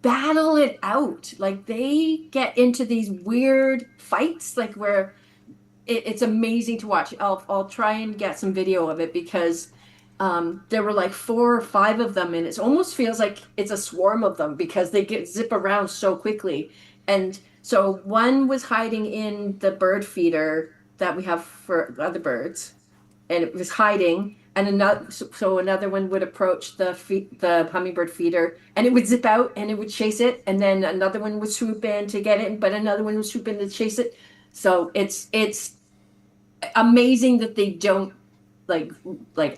battle it out. Like they get into these weird fights, like where it's amazing to watch. I'll try and get some video of it because there were like 4 or 5 of them, and it almost feels like it's a swarm of them because they zip around so quickly. And so one was hiding in the bird feeder that we have for other birds, and it was hiding. And another one would approach the hummingbird feeder, and it would zip out, and it would chase it, and then another one would swoop in to get it, but another one would swoop in to chase it. So it's amazing that they don't like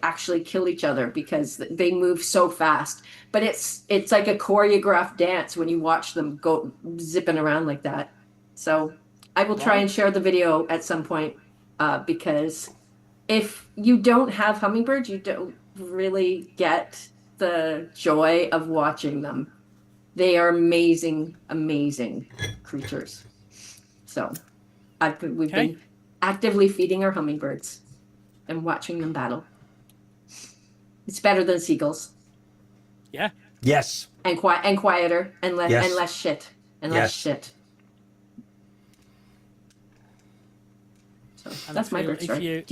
actually kill each other because they move so fast. But it's like a choreographed dance when you watch them go zipping around like that. So I will try and share the video at some point because if you don't have hummingbirds, you don't really get the joy of watching them. They are amazing, amazing creatures. So we've been actively feeding our hummingbirds and watching them battle. It's better than seagulls. Yeah. Yes. And quieter and less shit. Less shit. So And that's my bird story.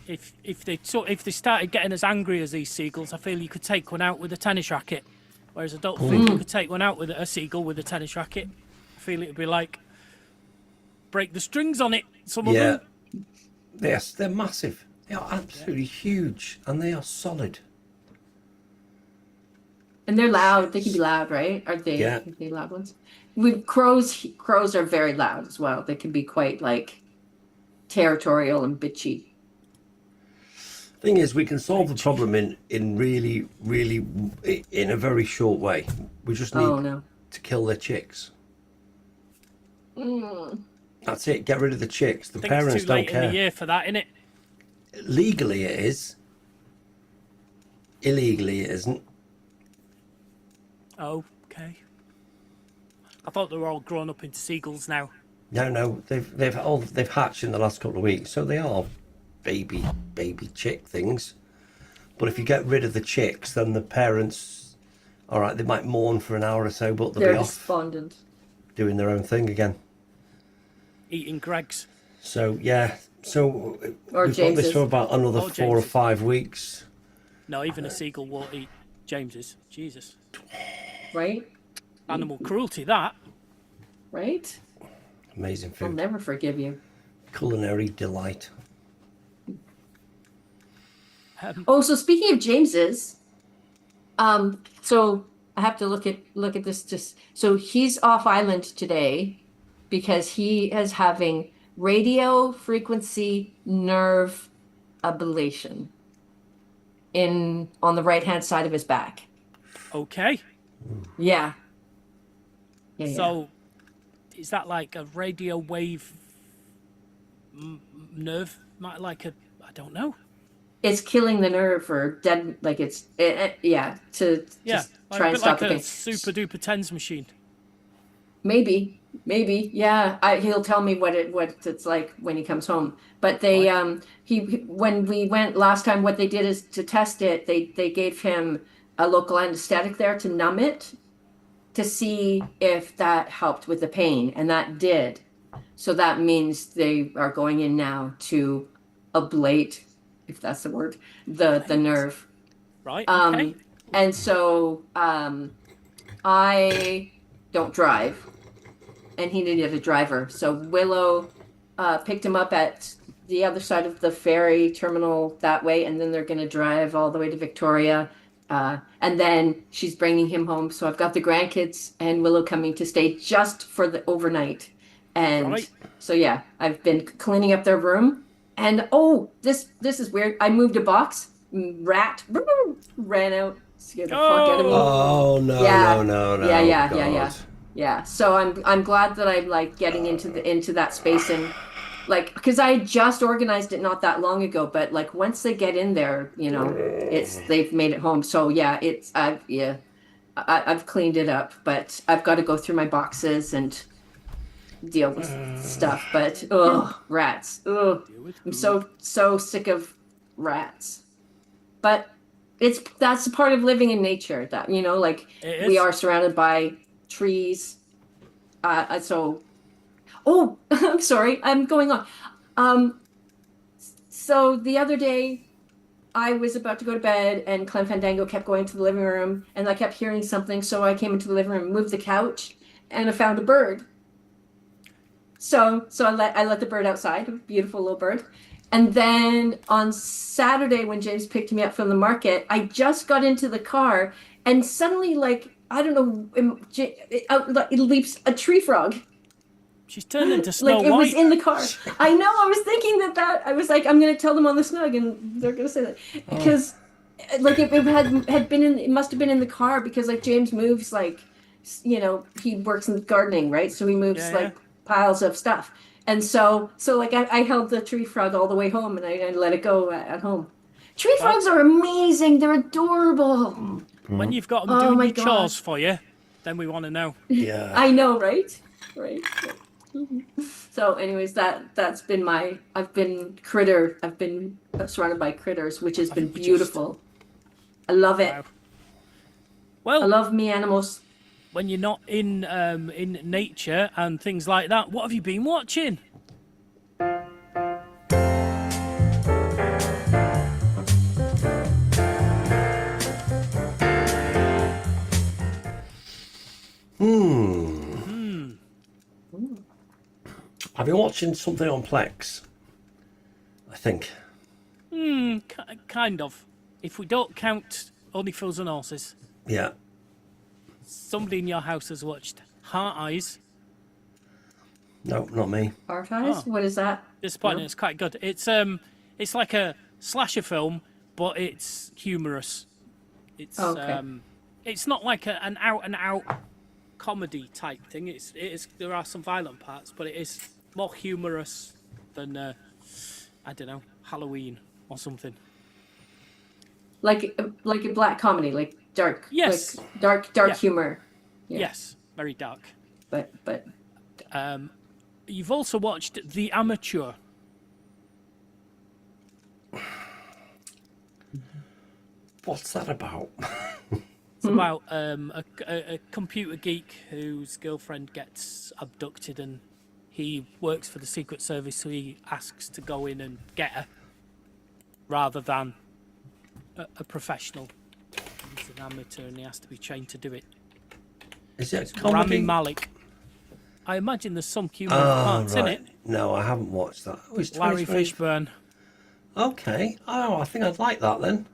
If they started getting as angry as these seagulls, I feel you could take one out with a tennis racket. Whereas I don't think you could take one out with a seagull with a tennis racket. I feel it would be like break the strings on it. Some of them. Yes, they're massive. They are absolutely huge, and they are solid. And they're loud. They can be loud, right? Are they? Yeah. Are they loud ones? With crows are very loud as well. They can be quite like territorial and bitchy. Thing is, we can solve the problem in really in a very short way. We just need to kill their chicks. That's it. Get rid of the chicks. The parents it's too don't late care. in the year for that, innit? Legally, it is. Illegally, it isn't. Oh, okay. I thought they were all grown up into seagulls now. No, they've hatched in the last couple of weeks, so they are baby chick things. But if you get rid of the chicks, then the parents, all right, they might mourn for an hour or so, but they'll be off despondent, doing their own thing again. Eating Greg's. So yeah, so or we've got this for about another 4 or 5 weeks. No, even a seagull won't eat James's. Jesus. Right? Animal cruelty, that. Right? Amazing food. I'll never forgive you. Culinary delight. So speaking of James's, so I have to look at this. Just so he's off island today because he is having radio frequency nerve ablation on the right hand side of his back. Okay. Yeah. So, is that like a radio wave nerve? Like a, I don't know. It's killing the nerve or dead, like to just try and stop the pain. Like a super duper TENS machine. Maybe, yeah. He'll tell me what it's like when he comes home. But they, when we went last time, what they did is to test it. They gave him a local anesthetic there to numb it, to see if that helped with the pain, and that did. So that means they are going in now to ablate, if that's the word, the nerve. Right. Okay. And so I don't drive, and he needed a driver. So Willow picked him up at the other side of the ferry terminal that way, and then they're going to drive all the way to Victoria. And then she's bringing him home. So I've got the grandkids and Willow coming to stay just for the overnight. And Right. so yeah, I've been cleaning up their room. And oh, this is weird. I moved a box. Rat ran out, scared the fuck out of me. Oh no, Yeah. no. Yeah. Yeah. So I'm glad that I'm like getting into that space, and like, because I just organized it not that long ago, but like once they get in there, you know, they've made it home. So yeah, I've cleaned it up, but I've got to go through my boxes and deal with stuff. But rats. I'm so sick of rats. But that's a part of living in nature, that, you know, like we are surrounded by trees. So I'm sorry, I'm going on. So the other day I was about to go to bed, and Clem Fandango kept going to the living room, and I kept hearing something, so I came into the living room, moved the couch, and I found a bird. So I let the bird outside, a beautiful little bird. And then on Saturday, when James picked me up from the market, I just got into the car, and suddenly, like, I don't know, it leaps a tree frog. She's turned into Snow Like, it White. was in the car. I know, I was thinking that I was like, I'm going to tell them on the Snug, and they're going to say that. Because, like, it had been in, it must have been in the car, because, like, James moves, like, you know, he works in gardening, right? So he moves, piles of stuff. And so like, I held the tree frog all the way home, and I let it go at home. Tree frogs are amazing. They're adorable. When you've got them doing your chores for you, then we want to know. Yeah. I know, right? Right. So anyways, that's been I've been surrounded by critters, which has been beautiful. I love it. Wow. Well, I love me animals. When you're not in nature and things like that, what have you been watching? I've been watching something on Plex, I think. Kind of. If we don't count Only Fools and Horses. Yeah. Somebody in your house has watched Heart Eyes. No, not me. Heart Eyes? What is that? Disappointing. No. It's quite good. It's like a slasher film, but it's humorous. It's it's not like an out and out comedy type thing. It is. There are some violent parts, but it is more humorous than I don't know, Halloween or something. Like a black comedy, like dark. Yes. Like dark humor. Yeah. Yes, very dark. But you've also watched The Amateur. What's that about? It's about a computer geek whose girlfriend gets abducted, and he works for the Secret Service, so he asks to go in and get her rather than a professional. He's an amateur and he has to be trained to do it. Is it Rami comedy? Malek. I imagine there's some humorous parts in it. No, I haven't watched that. Oh, it's Larry 2020. Fishburne. Okay. Oh, I think I'd like that then.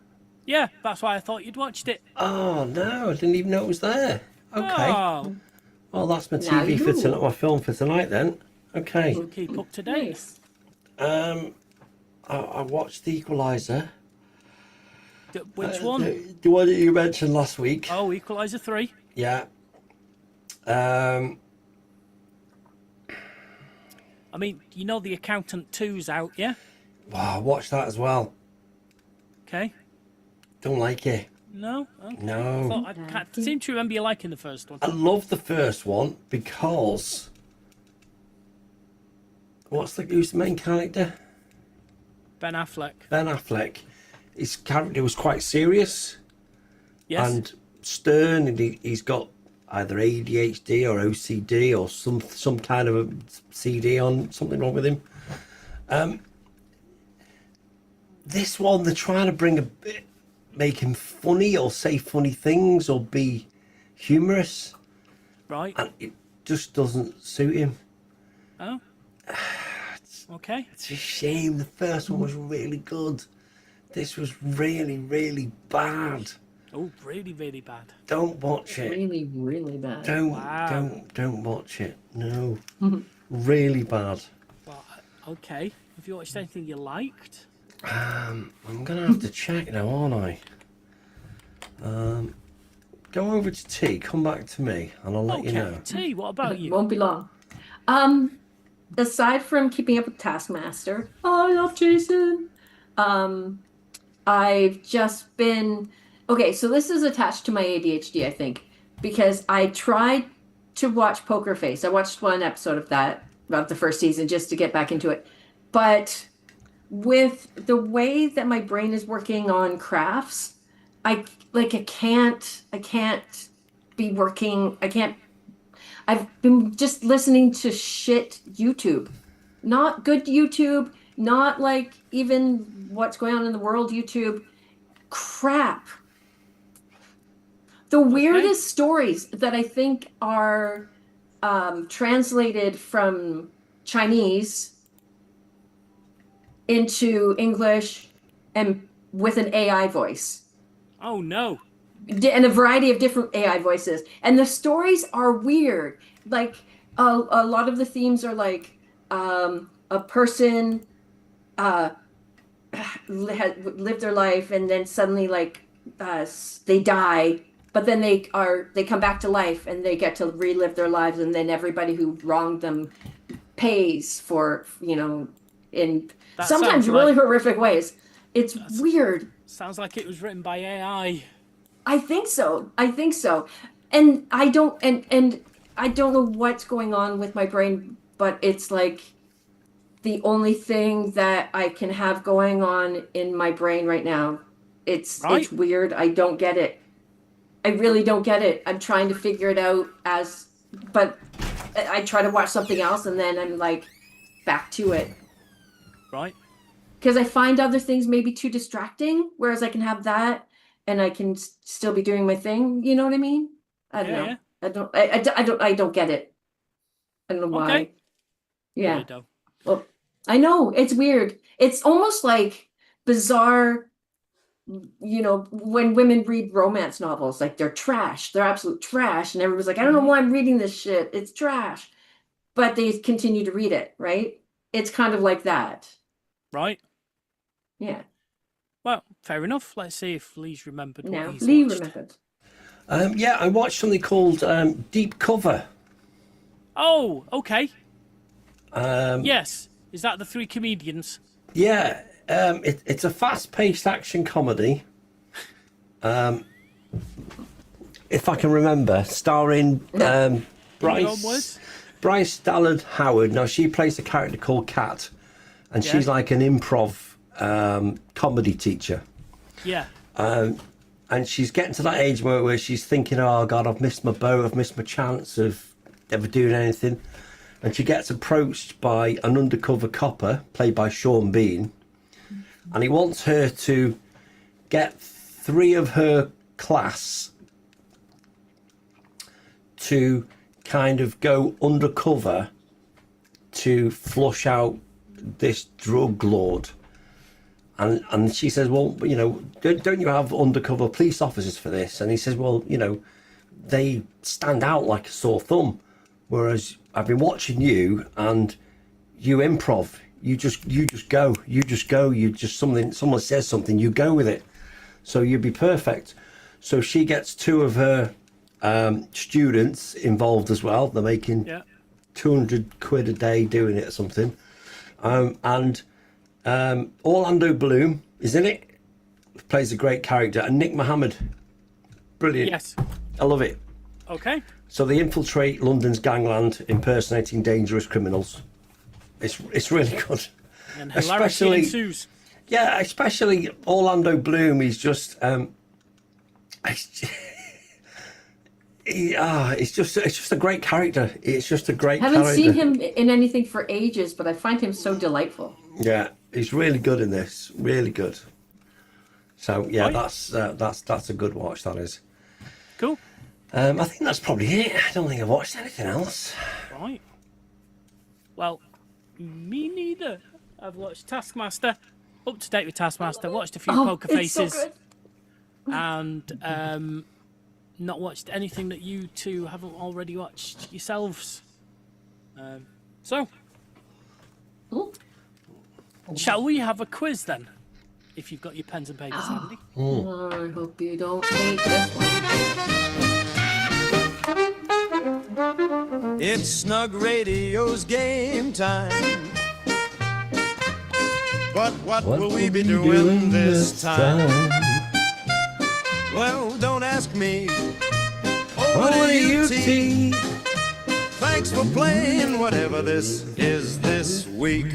Yeah, that's why I thought you'd watched it. Oh no, I didn't even know it was there. Okay. Oh, Well, that's my Now TV for you- tonight. My film for tonight then. Okay. we'll keep up to date. nice. I watched The Equalizer. Which one? The one that you mentioned last week. Oh, Equalizer 3. Yeah. I mean, you know The Accountant 2's out, yeah? Wow, I watched that as well. Okay. Don't like it. No? Okay. No. I seem to remember you liking the first one. I love the first one because who's the main character? Ben Affleck. Ben Affleck. His character was quite serious Yes. and stern, and he's got either ADHD or OCD or some kind of a CD on, something wrong with him. This one, they're trying to bring make him funny or say funny things or be humorous. Right. And it just doesn't suit him. Oh. Okay. It's a shame. The first one was really good. This was really, really bad. Oh, really, really bad. Don't watch it. Really, really bad. Don't watch it. No. Really bad. Well, okay. Have you watched anything you liked? I'm gonna have to check now, aren't I? Go over to T, come back to me, and I'll let you know. T, what about you? Won't be long. Aside from keeping up with Taskmaster, I love Jason. I've just been okay. So this is attached to my ADHD, I think, because I tried to watch Poker Face. I watched one episode of that, about the first season, just to get back into it. But with the way that my brain is working on crafts, I can't be working. I've been just listening to shit YouTube, not good YouTube, not like even what's going on in the world YouTube. Crap. The weirdest stories that I think are translated from Chinese into English and with an AI voice. Oh, no. And a variety of different AI voices. And the stories are weird. Like, a lot of the themes are like a person lived their life and then suddenly they die, but then they come back to life and they get to relive their lives, and then everybody who wronged them pays for, in That sometimes sounds really like- horrific ways. It's weird. Sounds like it was written by AI. I think so. And I don't know what's going on with my brain, but it's like the only thing that I can have going on in my brain right now. It's weird. I don't get it. I really don't get it. I'm trying to figure it out but I try to watch something else and then I'm like back to it. Right. Because I find other things maybe too distracting, whereas I can have that and I can still be doing my thing. You know what I mean? I don't know. Yeah. I don't get it. I don't know why. Okay. Yeah. Weirdo. Well, I know it's weird. It's almost like bizarre, when women read romance novels, like they're trash. They're absolute trash. And everyone's like, I don't know why I'm reading this shit. It's trash. But they continue to read it, right? It's kind of like that. Right. Yeah. Well, fair enough. Let's see if Lee's remembered what Now, he's Lee watched. remembered. Yeah, I watched something called Deep Cover. Oh, okay. Yes. Is that the three comedians? Yeah, it's a fast-paced action comedy. If I can remember, starring Bryce Dallas Howard. Now she plays a character called Kat, and she's like an improv comedy teacher. Yeah. And she's getting to that age where she's thinking, oh God, I've missed my boat, I've missed my chance of ever doing anything. And she gets approached by an undercover copper, played by Sean Bean. And he wants her to get 3 of her class to kind of go undercover to flush out this drug lord. And she says, well, don't you have undercover police officers for this? And he says, well, they stand out like a sore thumb. Whereas I've been watching you and you improv. You just go. Someone says something, you go with it. So you'd be perfect. So she gets 2 of her students involved as well. They're making 200 quid a day doing it or something. Orlando Bloom is in it, plays a great character, and Nick Mohammed, brilliant. Yes. I love it. Okay. So they infiltrate London's gangland, impersonating dangerous criminals. It's really good. And hilarity ensues. Yeah, especially Orlando Bloom. He's just it's just a great character. It's just a great character. Haven't seen him in anything for ages, but I find him so delightful. Yeah, he's really good in this. Really good. So yeah, Right. that's a good watch. That is. Cool. I think that's probably it. I don't think I've watched anything else. Right. Well, me neither. I've watched Taskmaster, up to date with Taskmaster, watched a few Poker it's so Faces, good. and not watched anything that you two haven't already watched yourselves. So, Ooh. shall we have a quiz then? If you've got your pens and papers handy. Oh, I hope you don't hate this one. It's Snug Radio's game time. But what will we be doing this time? Well, don't ask me. Over to you, T. Thanks for playing whatever this is this week.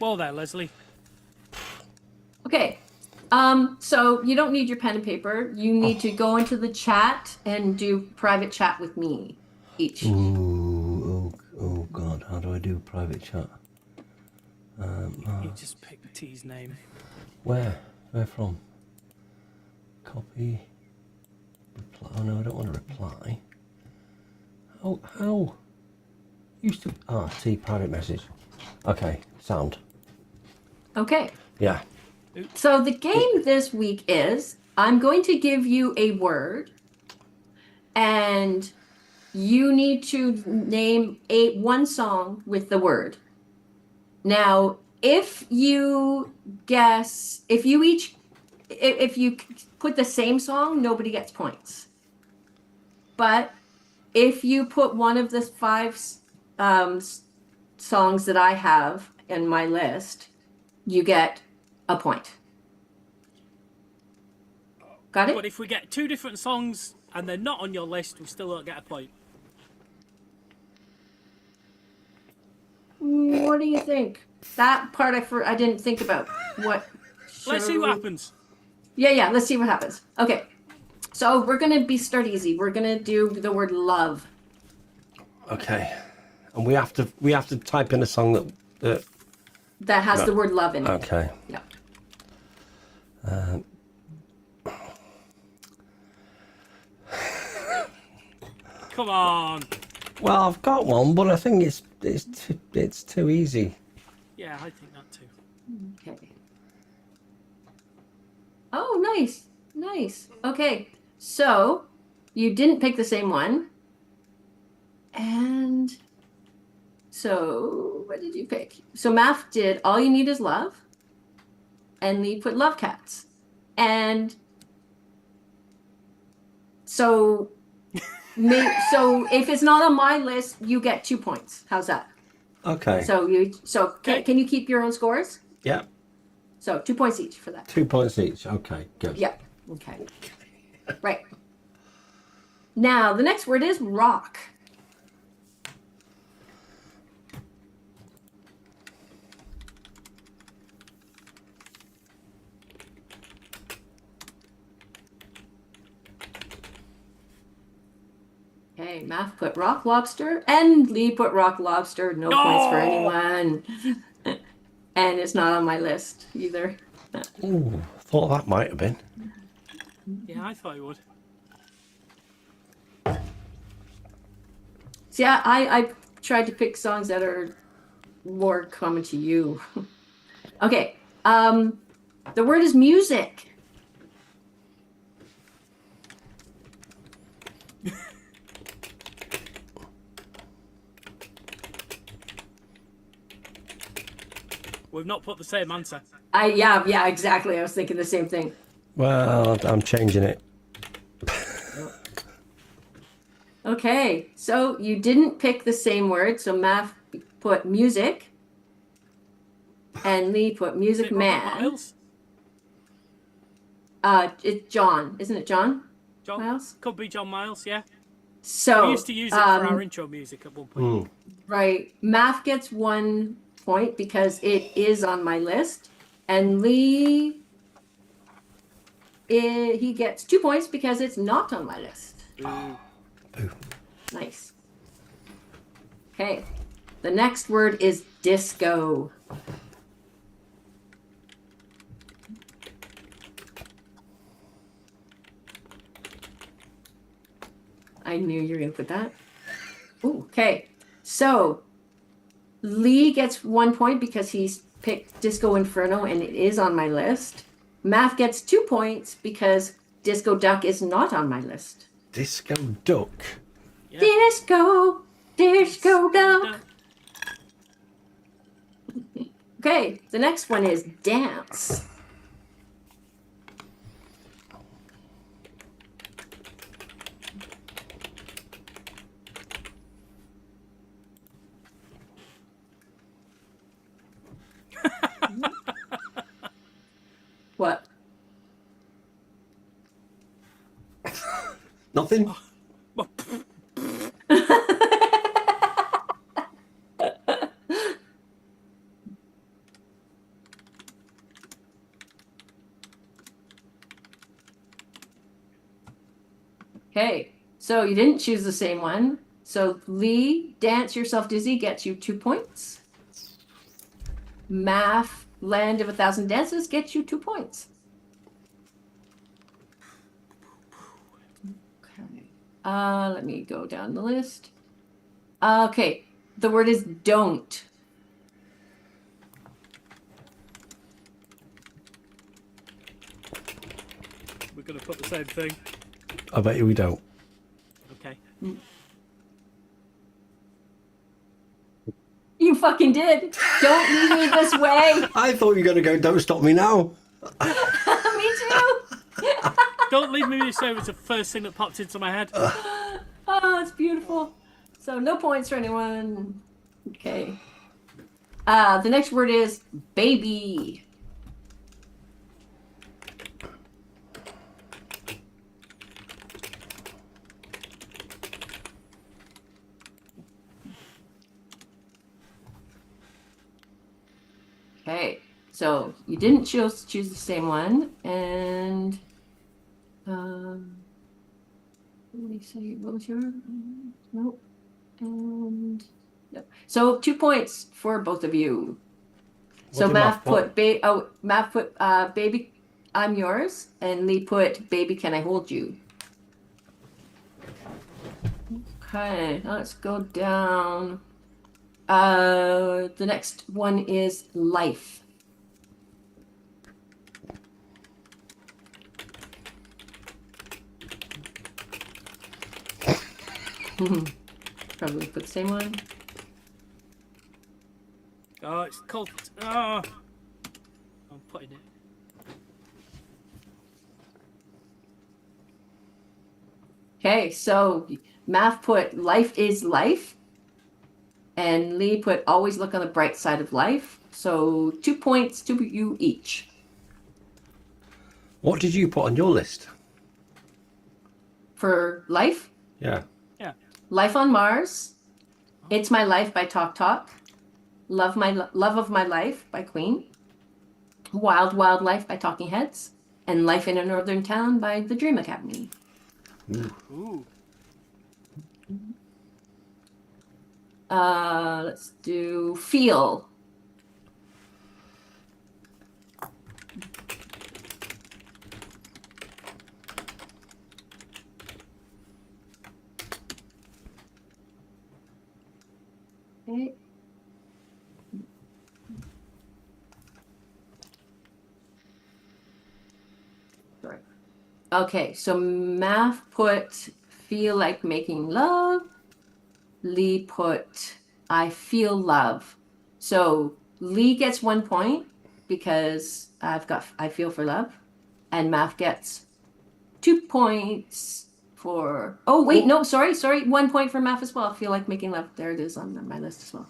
Well there, Leslie. Okay. So you don't need your pen and paper. You need to go into the chat and do private chat with me each. Ooh, oh God, how do I do private chat? You just pick T's name. Where from? Copy. Reply. Oh no, I don't want to reply. How? Used to. T private message. Okay, sound. Okay. Yeah. So the game this week is I'm going to give you a word and you need to name one song with the word. Now, if you put the same song, nobody gets points. But if you put one of the 5 songs that I have in my list, you get a point. Got it? But if we get 2 different songs and they're not on your list, we still don't get a point. What do you think? That part I didn't think about. What? Let's see what happens. Yeah. Let's see what happens. Okay. So we're gonna start easy. We're gonna do the word love. Okay. And we have to type in a song That has the word love in it. Okay. Yeah. Come on. Well, I've got one, but I think it's too easy. Yeah, I think that too. Okay. Oh, nice. Okay. So you didn't pick the same one. And so what did you pick? So Maf did All You Need Is Love. And Lee put Love Cats. And so if it's not on my list, you get 2 points. How's that? Okay. Can you keep your own scores? Yeah. So 2 points each for that. 2 points each. Okay, good. Yeah. Okay. Right. Now the next word is rock. Okay, Math put rock lobster and Lee put rock lobster. No points for anyone. And it's not on my list either. Ooh, thought that might have been. Yeah, I thought it would. See, I tried to pick songs that are more common to you. Okay, the word is music. We've not put the same answer. Yeah, exactly. I was thinking the same thing. Well, I'm changing it. Okay, so you didn't pick the same word. So Math put music, and Lee put music man. Miles? It's John, isn't it, John? John Miles? Could be John Miles, yeah. So We used to use it for our intro music at one point. Right, Math gets 1 point because it is on my list, and Lee, he gets 2 points because it's not on my list. Ooh. Nice. Okay, The next word is disco. I knew you were going to put that. Ooh, okay. So Lee gets 1 point because he's picked Disco Inferno and it is on my list. Math gets 2 points because Disco Duck is not on my list. Disco Duck. Yeah. Disco Duck. Okay, the next one is dance. What? Nothing. Okay, so you didn't choose the same one. So Lee, Dance Yourself Dizzy gets you 2 points. Math, Land of a Thousand Dances gets you 2 points. Okay. Let me go down the list. Okay, the word is don't. We're going to put the same thing. I bet you we don't. Okay. You fucking did. Don't leave me this way. I thought you were going to go, don't stop me now. Me too. Don't leave me this way was the first thing that popped into my head. Oh, it's beautiful. So no points for anyone. Okay. The next word is baby. Okay, so you didn't choose the same one, and let me see, what was your? Nope, and no. So 2 points for both of you. So Math put baby, I'm yours, and Lee put baby, can I hold you? Okay, let's go down. The next one is life. Probably put the same one. Oh, it's called. Oh. I'm putting it. Okay, so Math put life is life. And Lee put always look on the bright side of life. So 2 points to you each. What did you put on your list? For life, Yeah. Yeah. Life on Mars, It's My Life by Talk Talk, Love of My Life by Queen, Wild Wild Life by Talking Heads, and Life in a Northern Town by the Dream Academy. Ooh. Let's do Feel. Okay. Sorry. Okay, so Math put Feel Like Making Love. Lee put I Feel Love. So Lee gets 1 point because I've got I Feel for Love. And Math gets 2 points for no, sorry. 1 point for Math as well. I Feel Like Making Love. There it is on my list as well.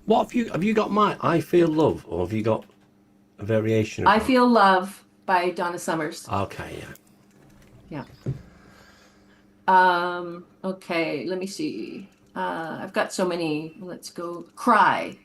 What have you got my I Feel Love, or have you got a variation of I that? Feel Love by Donna Summers. Okay, yeah. Yeah. Okay, let me see. I've got so many. Let's go. Cry.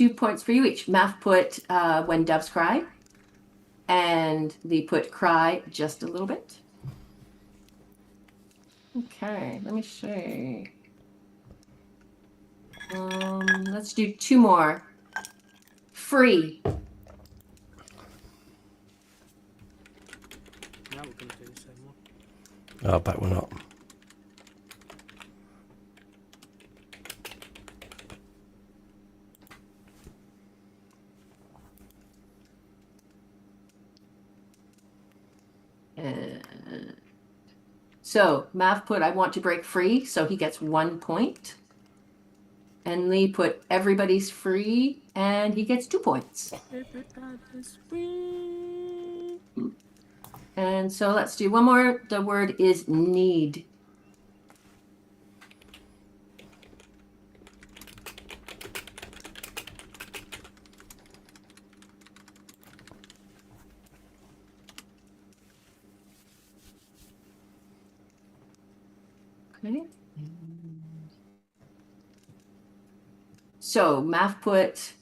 2 points for you each. Math put When Doves Cry, and Lee put Cry Just a Little Bit. Okay, let me see. Let's do 2 more. Free. Now we're going to do the same one. Oh, I bet we're not. So Mav put I want to break free, so he gets 1 point. And Lee put everybody's free, and he gets 2 points. Everybody's free. And so let's do one more. The word is need. Okay. So Math put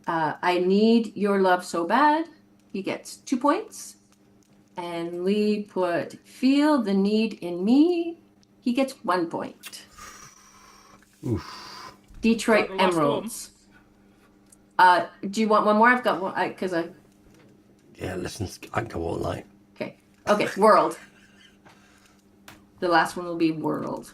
I need your love so bad. He gets 2 points. And Lee put feel the need in me. He gets 1 point. Oof. Detroit Got the last Emeralds. Do you want one more? I've got one because I. Yeah, listen, I can go all night. Okay. Okay. World. The last one will be world.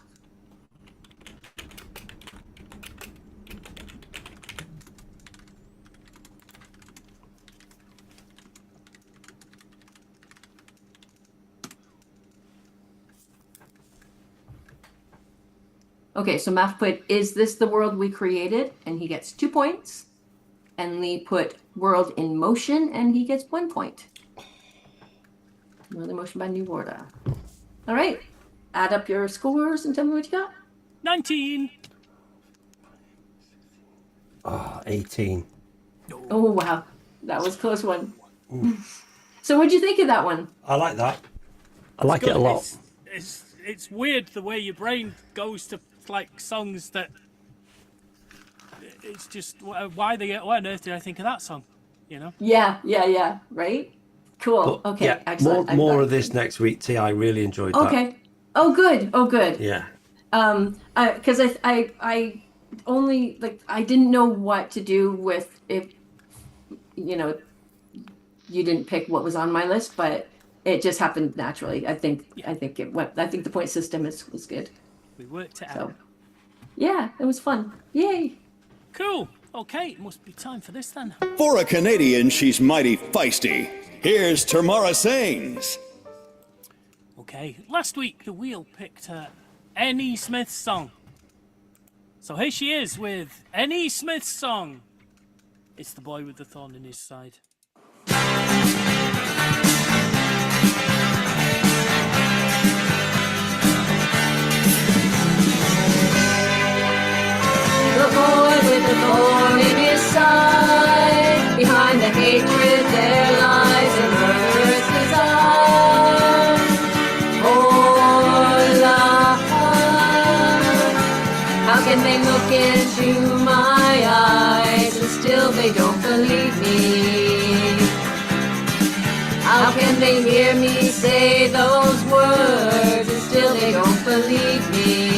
Okay, so Math put, is this the world we created? And he gets 2 points. And Lee put world in motion, and he gets 1 point. World in motion by New Order. All right, add up your scores and tell me what you got. 19. 18. Oh, wow. That was a close one. So what'd you think of that one? I like that. I like it a lot. It's weird the way your brain goes to like songs that it's just why on earth did I think of that song? You know? Yeah. Right? Cool. But, okay, yeah, excellent. More of this next week, T. I really enjoyed that. Okay. Oh, good. Yeah. Because I only like I didn't know what to do with if you didn't pick what was on my list, but it just happened naturally. I think it went. I think the point system was good. We worked it So, out. yeah, it was fun. Yay! Cool. Okay, it must be time for this then. For a Canadian, she's mighty feisty. Here's Tamara Sings. Okay, last week the wheel picked N.E. Smith's song. So here she is with N.E. Smith's song. It's the boy with the thorn in his side. The boy with the thorn in his side. Behind the hatred there lies a murderous desire. Oh, love. How can they look into my eyes and still they don't believe me? How can they hear me say those words and still they don't believe me?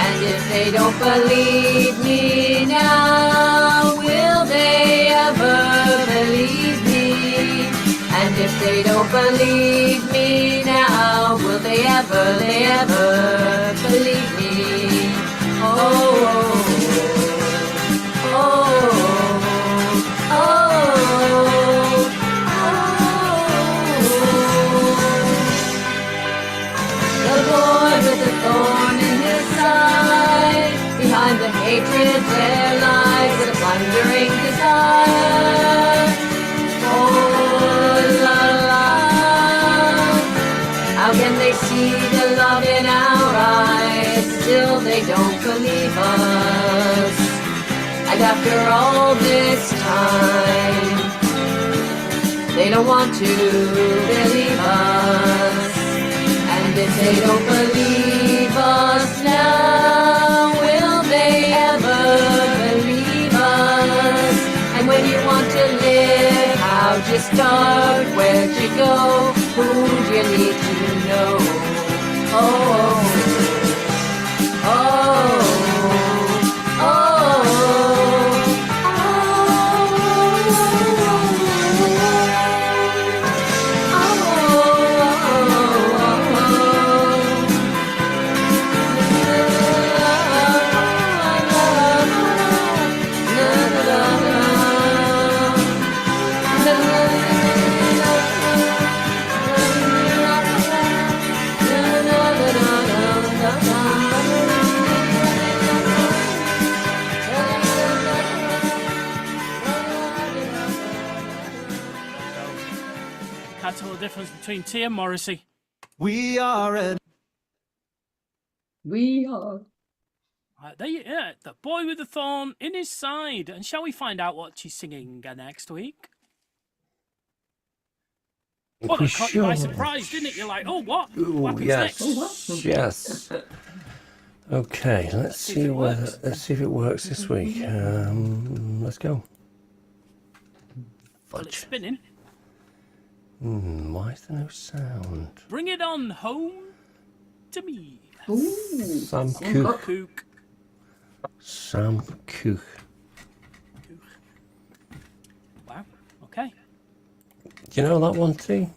And if they don't believe me now, will they ever believe me? And if they don't believe me now, will they ever believe me? Oh, the boy with the thorn in his side. Behind the hatred there lies a plundering desire. Oh, la la. How can they see the love in our eyes? Still they don't believe us. And after all this time, they don't want to believe us. And if they don't believe us now, will they ever believe us? to live? How'd you start? Where'd you go? Who'd you need to know? Oh, oh, oh, Can't tell the difference between T and Morrissey. We are an we are. There you, yeah, the boy with the thorn in his side. And shall we find out what she's singing next week? Well, that caught you by surprise, didn't it? You're like, oh, what? What happens next? Yes. Okay, let's see if it works this week. Let's go. Well, it's spinning. Why is there no sound? Bring it on home to me. Ooh, Sam Cooke. Cook. Sam Cooke. Wow. Okay. Do you know that one, T?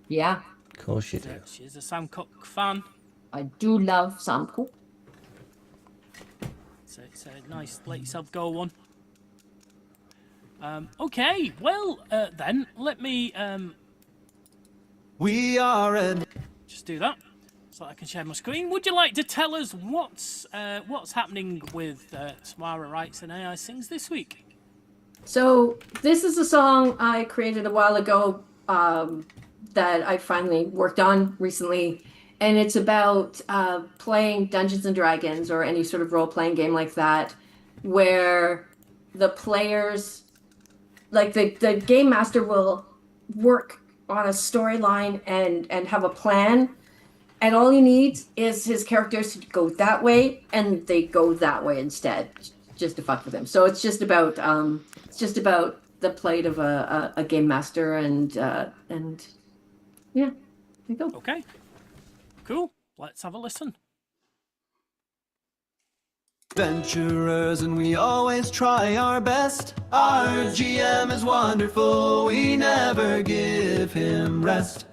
Yeah, Of course you do. She's a Sam Cooke fan. I do love Sam Cooke. So it's a nice let yourself go one. Okay, well then let me we are an just do that so I can share my screen. Would you like to tell us what's happening with Tamara Writes and AI Sings this week? So this is a song I created a while ago that I finally worked on recently, and it's about playing Dungeons and Dragons or any sort of role-playing game like that, where the players, like the game master, will work on a storyline and have a plan, and all he needs is his characters to go that way, and they go that way instead, just to fuck with him. So it's just about the plight of a game master, and yeah, there you go. Okay, cool. Let's have a listen. adventurers and we always try our best. Our GM is wonderful, we never give him rest.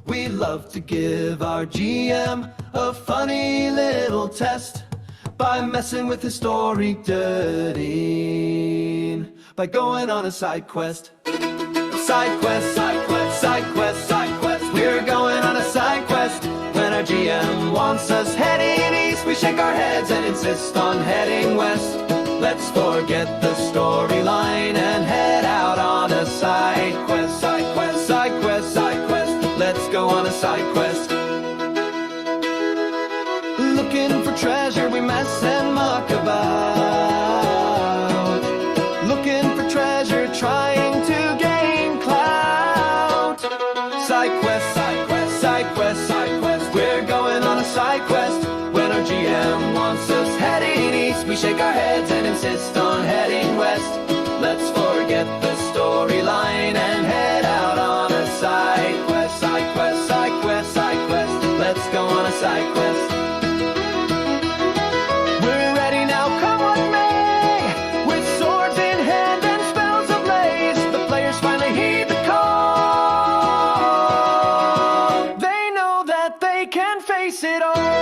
We love to give our GM a funny little test by messing with his story dirty, by going on a side quest. Side quest, side quest, side quest, side quest. We're going on a side quest. When our GM wants us heading east, we shake our heads and insist on heading west. Let's forget the storyline and head out on a side quest. Side quest, side quest, side quest. Let's go on a side quest. Looking for treasure we mess and muck about. Looking for treasure, trying to gain clout. Side quest, side quest, side quest, side quest. We're going on a side quest. When our GM wants us heading east, we shake our heads and insist on heading west. Let's forget the storyline and head out on a side quest. Side quest, side quest, side quest. Let's go on a side quest. We're ready now, come what may. With swords in hand and spells ablaze, the players finally heed the call. They know that they can face it all.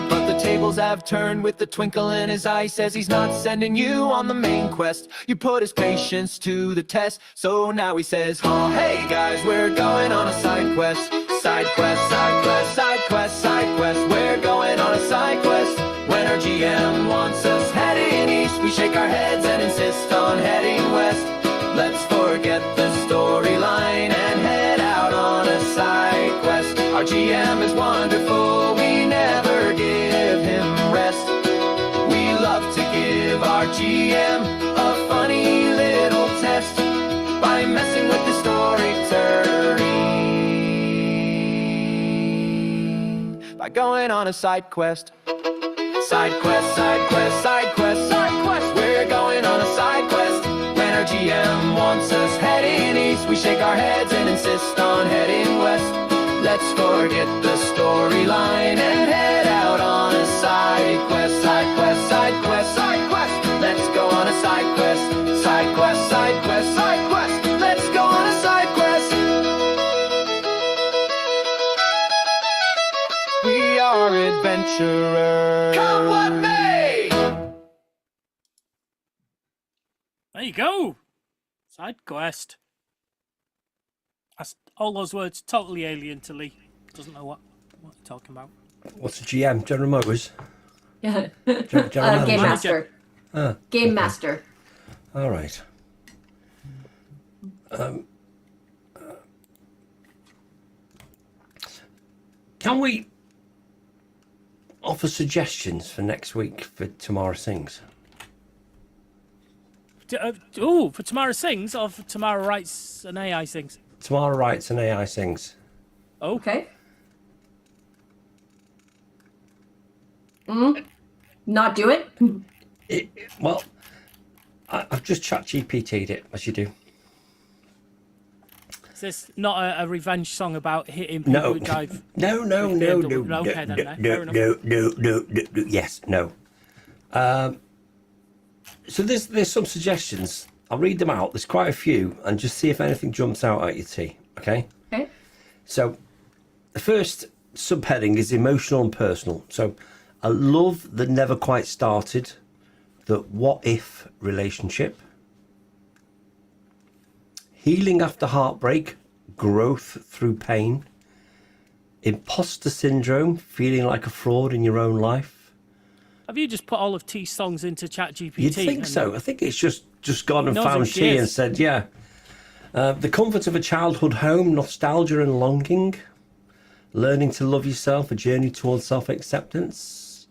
But the tables have turned with the twinkle in his eye. Says he's not sending you on the main quest. You put his patience to the test. So now he says, oh, hey guys, we're going on a side quest. Side quest, side quest, side quest, side quest. We're going on a side quest. When our GM wants us heading east, we shake our heads and insist on heading west. Let's forget the storyline and head out on a side quest. Our GM is wonderful, we never give him rest. We love to give our GM a funny little test by messing with the story turning, by going on a side quest. Side quest, side quest, side quest, we shake our heads and insist on heading west. Let's forget the storyline and head out on a side quest, side quest, side quest, side quest. Let's go on a side quest, side quest, side quest, side quest. Let's go on a side quest. We are adventurers. Come what may! There you go. Side quest. That's all those words totally alien to Lee. Doesn't know what you're talking about. What's a GM? General Motors? Yeah. General Game Manager? Master. Game Master. All right. Can we offer suggestions for next week for Tamara Sings? For Tamara Sings or for Tamara Writes and AI Sings? Tamara Writes and AI Sings. Okay. Not do it? Well, I've just chat GPT'd it, as you do. Is this not a revenge song about hitting people No. who drive? No. Okay, then. Fair enough. No. Yes, no. So there's some suggestions. I'll read them out. There's quite a few, and just see if anything jumps out at you, T. Okay? Okay. So the first subheading is emotional and personal. So a love that never quite started, the what if relationship, healing after heartbreak, growth through pain, imposter syndrome, feeling like a fraud in your own life. Have you just put all of T's songs into ChatGPT? You'd think so. I think it's just gone and found T and said, yeah. The comfort of a childhood home, nostalgia and longing, learning to love yourself, a journey towards self-acceptance.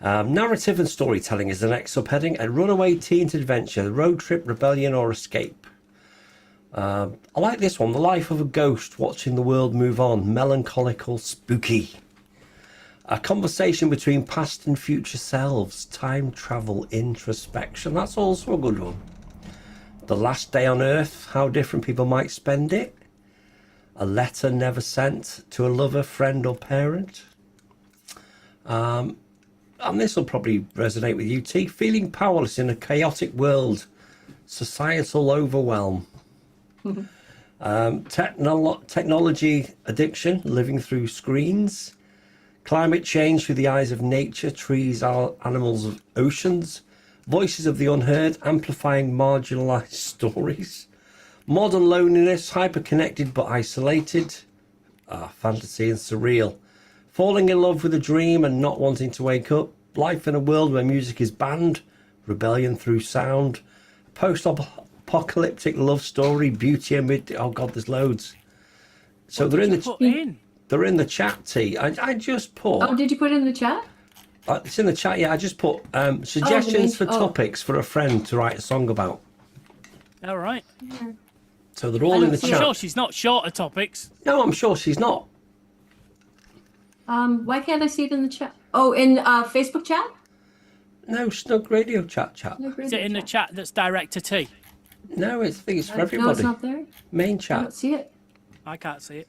Narrative and storytelling is the next subheading. A runaway teen's adventure, road trip, rebellion or escape. I like this one. The life of a ghost watching the world move on, melancholical, spooky. A conversation between past and future selves, time travel, introspection. That's also a good one. The last day on earth, how different people might spend it. A letter never sent to a lover, friend or parent. And this will probably resonate with you, T. Feeling powerless in a chaotic world. Societal overwhelm. Technology addiction, living through screens. Climate change through the eyes of nature, trees, animals, oceans. Voices of the unheard, amplifying marginalised stories. Modern loneliness, hyper-connected but isolated. Fantasy and surreal. Falling in love with a dream and not wanting to wake up. Life in a world where music is banned. Rebellion through sound. Post-apocalyptic love story, beauty amid... Oh, God, there's loads. So what they're in did you put in? They're in the chat, T. I just put... Oh, did you put it in the chat? It's in the chat, yeah. I just put suggestions for topics for a friend to write a song about. All right. So they're all in the I'm chat. sure she's not short of topics. No, I'm sure she's not. Why can't I see it in the chat? Oh, in Facebook chat? No, Snug Radio chat. Is it in the chat that's direct to T? No, I think it's for No, everybody. it's not there. Main I chat. don't see it. I can't see it.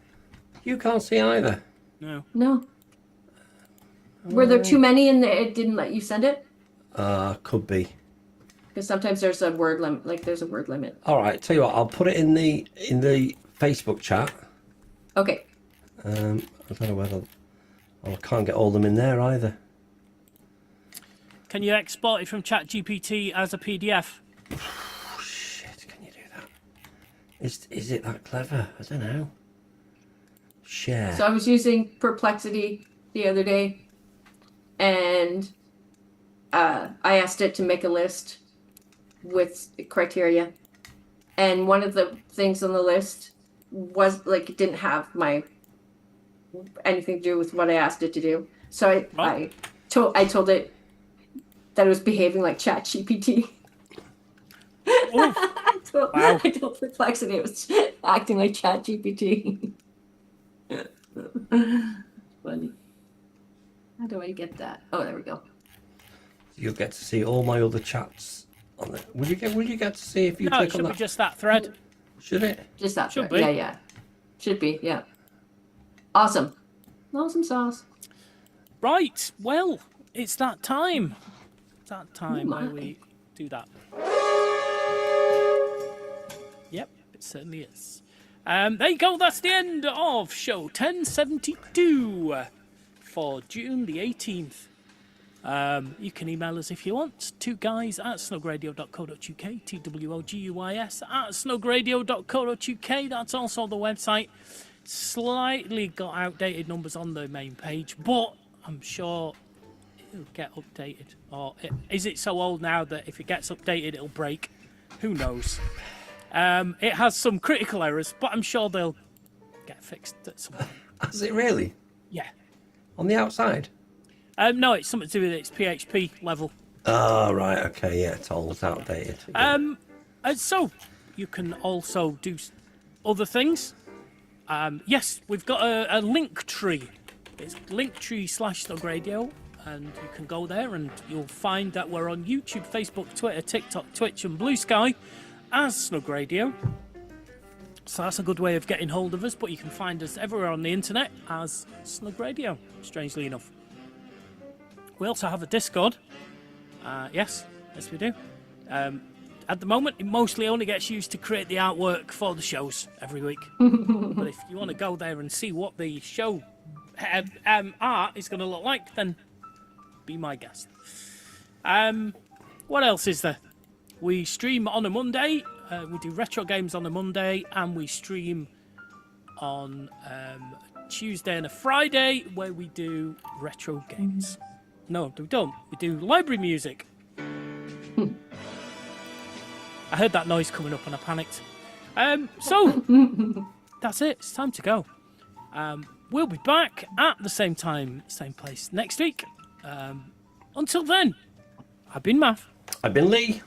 You can't see either. No. No. Were there too many and it didn't let you send it? Could be. Because sometimes there's a word limit. Like there's a word limit. All right, tell you what, I'll put it in the Facebook chat. Okay. I don't know whether... Oh, I can't get all of them in there either. Can you export it from ChatGPT as a PDF? Shit, can you do that? Is it that clever? I don't know. Share. So I was using Perplexity the other day, and I asked it to make a list with criteria, and one of the things on the list was like it didn't have anything to do with what I asked it to do. So I told it that it was behaving like ChatGPT. I told Perplexity it was acting like ChatGPT. Funny. How do I get that? Oh, there we go. You'll get to see all my other chats on it. Will you get to see if you click on it should that? be just that thread. Should it? Just that. Should be. Yeah. Should be. Yeah. Awesome. Awesome sauce. Right. Well, it's that time. It's that time my. where we do that. Yep, it certainly is. There you go. That's the end of show 1072 for June the 18th. You can email us if you want. 2guys@snugradio.co.uk, TWOGUYS@snugradio.co.uk. That's also the website. Slightly got outdated numbers on the main page, but I'm sure it'll get updated. Or is it so old now that if it gets updated, it'll break? Who knows? It has some critical errors, but I'm sure they'll get fixed at some point. Has it really? Yeah. On the outside? No, it's something to do with its PHP level. Oh, right. Okay. Yeah, it's old, outdated. And so you can also do other things. Yes, we've got a link tree. It's linktree/Snug Radio, and you can go there and you'll find that we're on YouTube, Facebook, Twitter, TikTok, Twitch, and Blue Sky as Snug Radio. So that's a good way of getting hold of us, but you can find us everywhere on the internet as Snug Radio, strangely enough. We also have a Discord. Yes, we do. At the moment, it mostly only gets used to create the artwork for the shows every week. But if you want to go there and see what the show art is going to look like, then be my guest. What else is there? We stream on a Monday. We do retro games on a Monday, and we stream on Tuesday and a Friday, where we do retro games. No, we don't. We do library music. I heard that noise coming up and I panicked. So, that's it. It's time to go. We'll be back at the same time, same place next week. Until then, I've been Math. I've been Lee.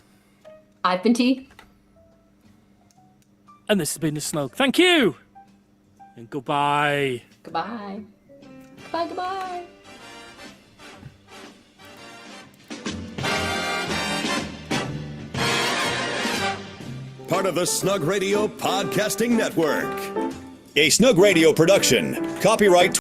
I've been T. And this has been the Snug. Thank you. And goodbye. Goodbye. Goodbye. Part of the Snug Radio Podcasting Network. A Snug Radio production. Copyright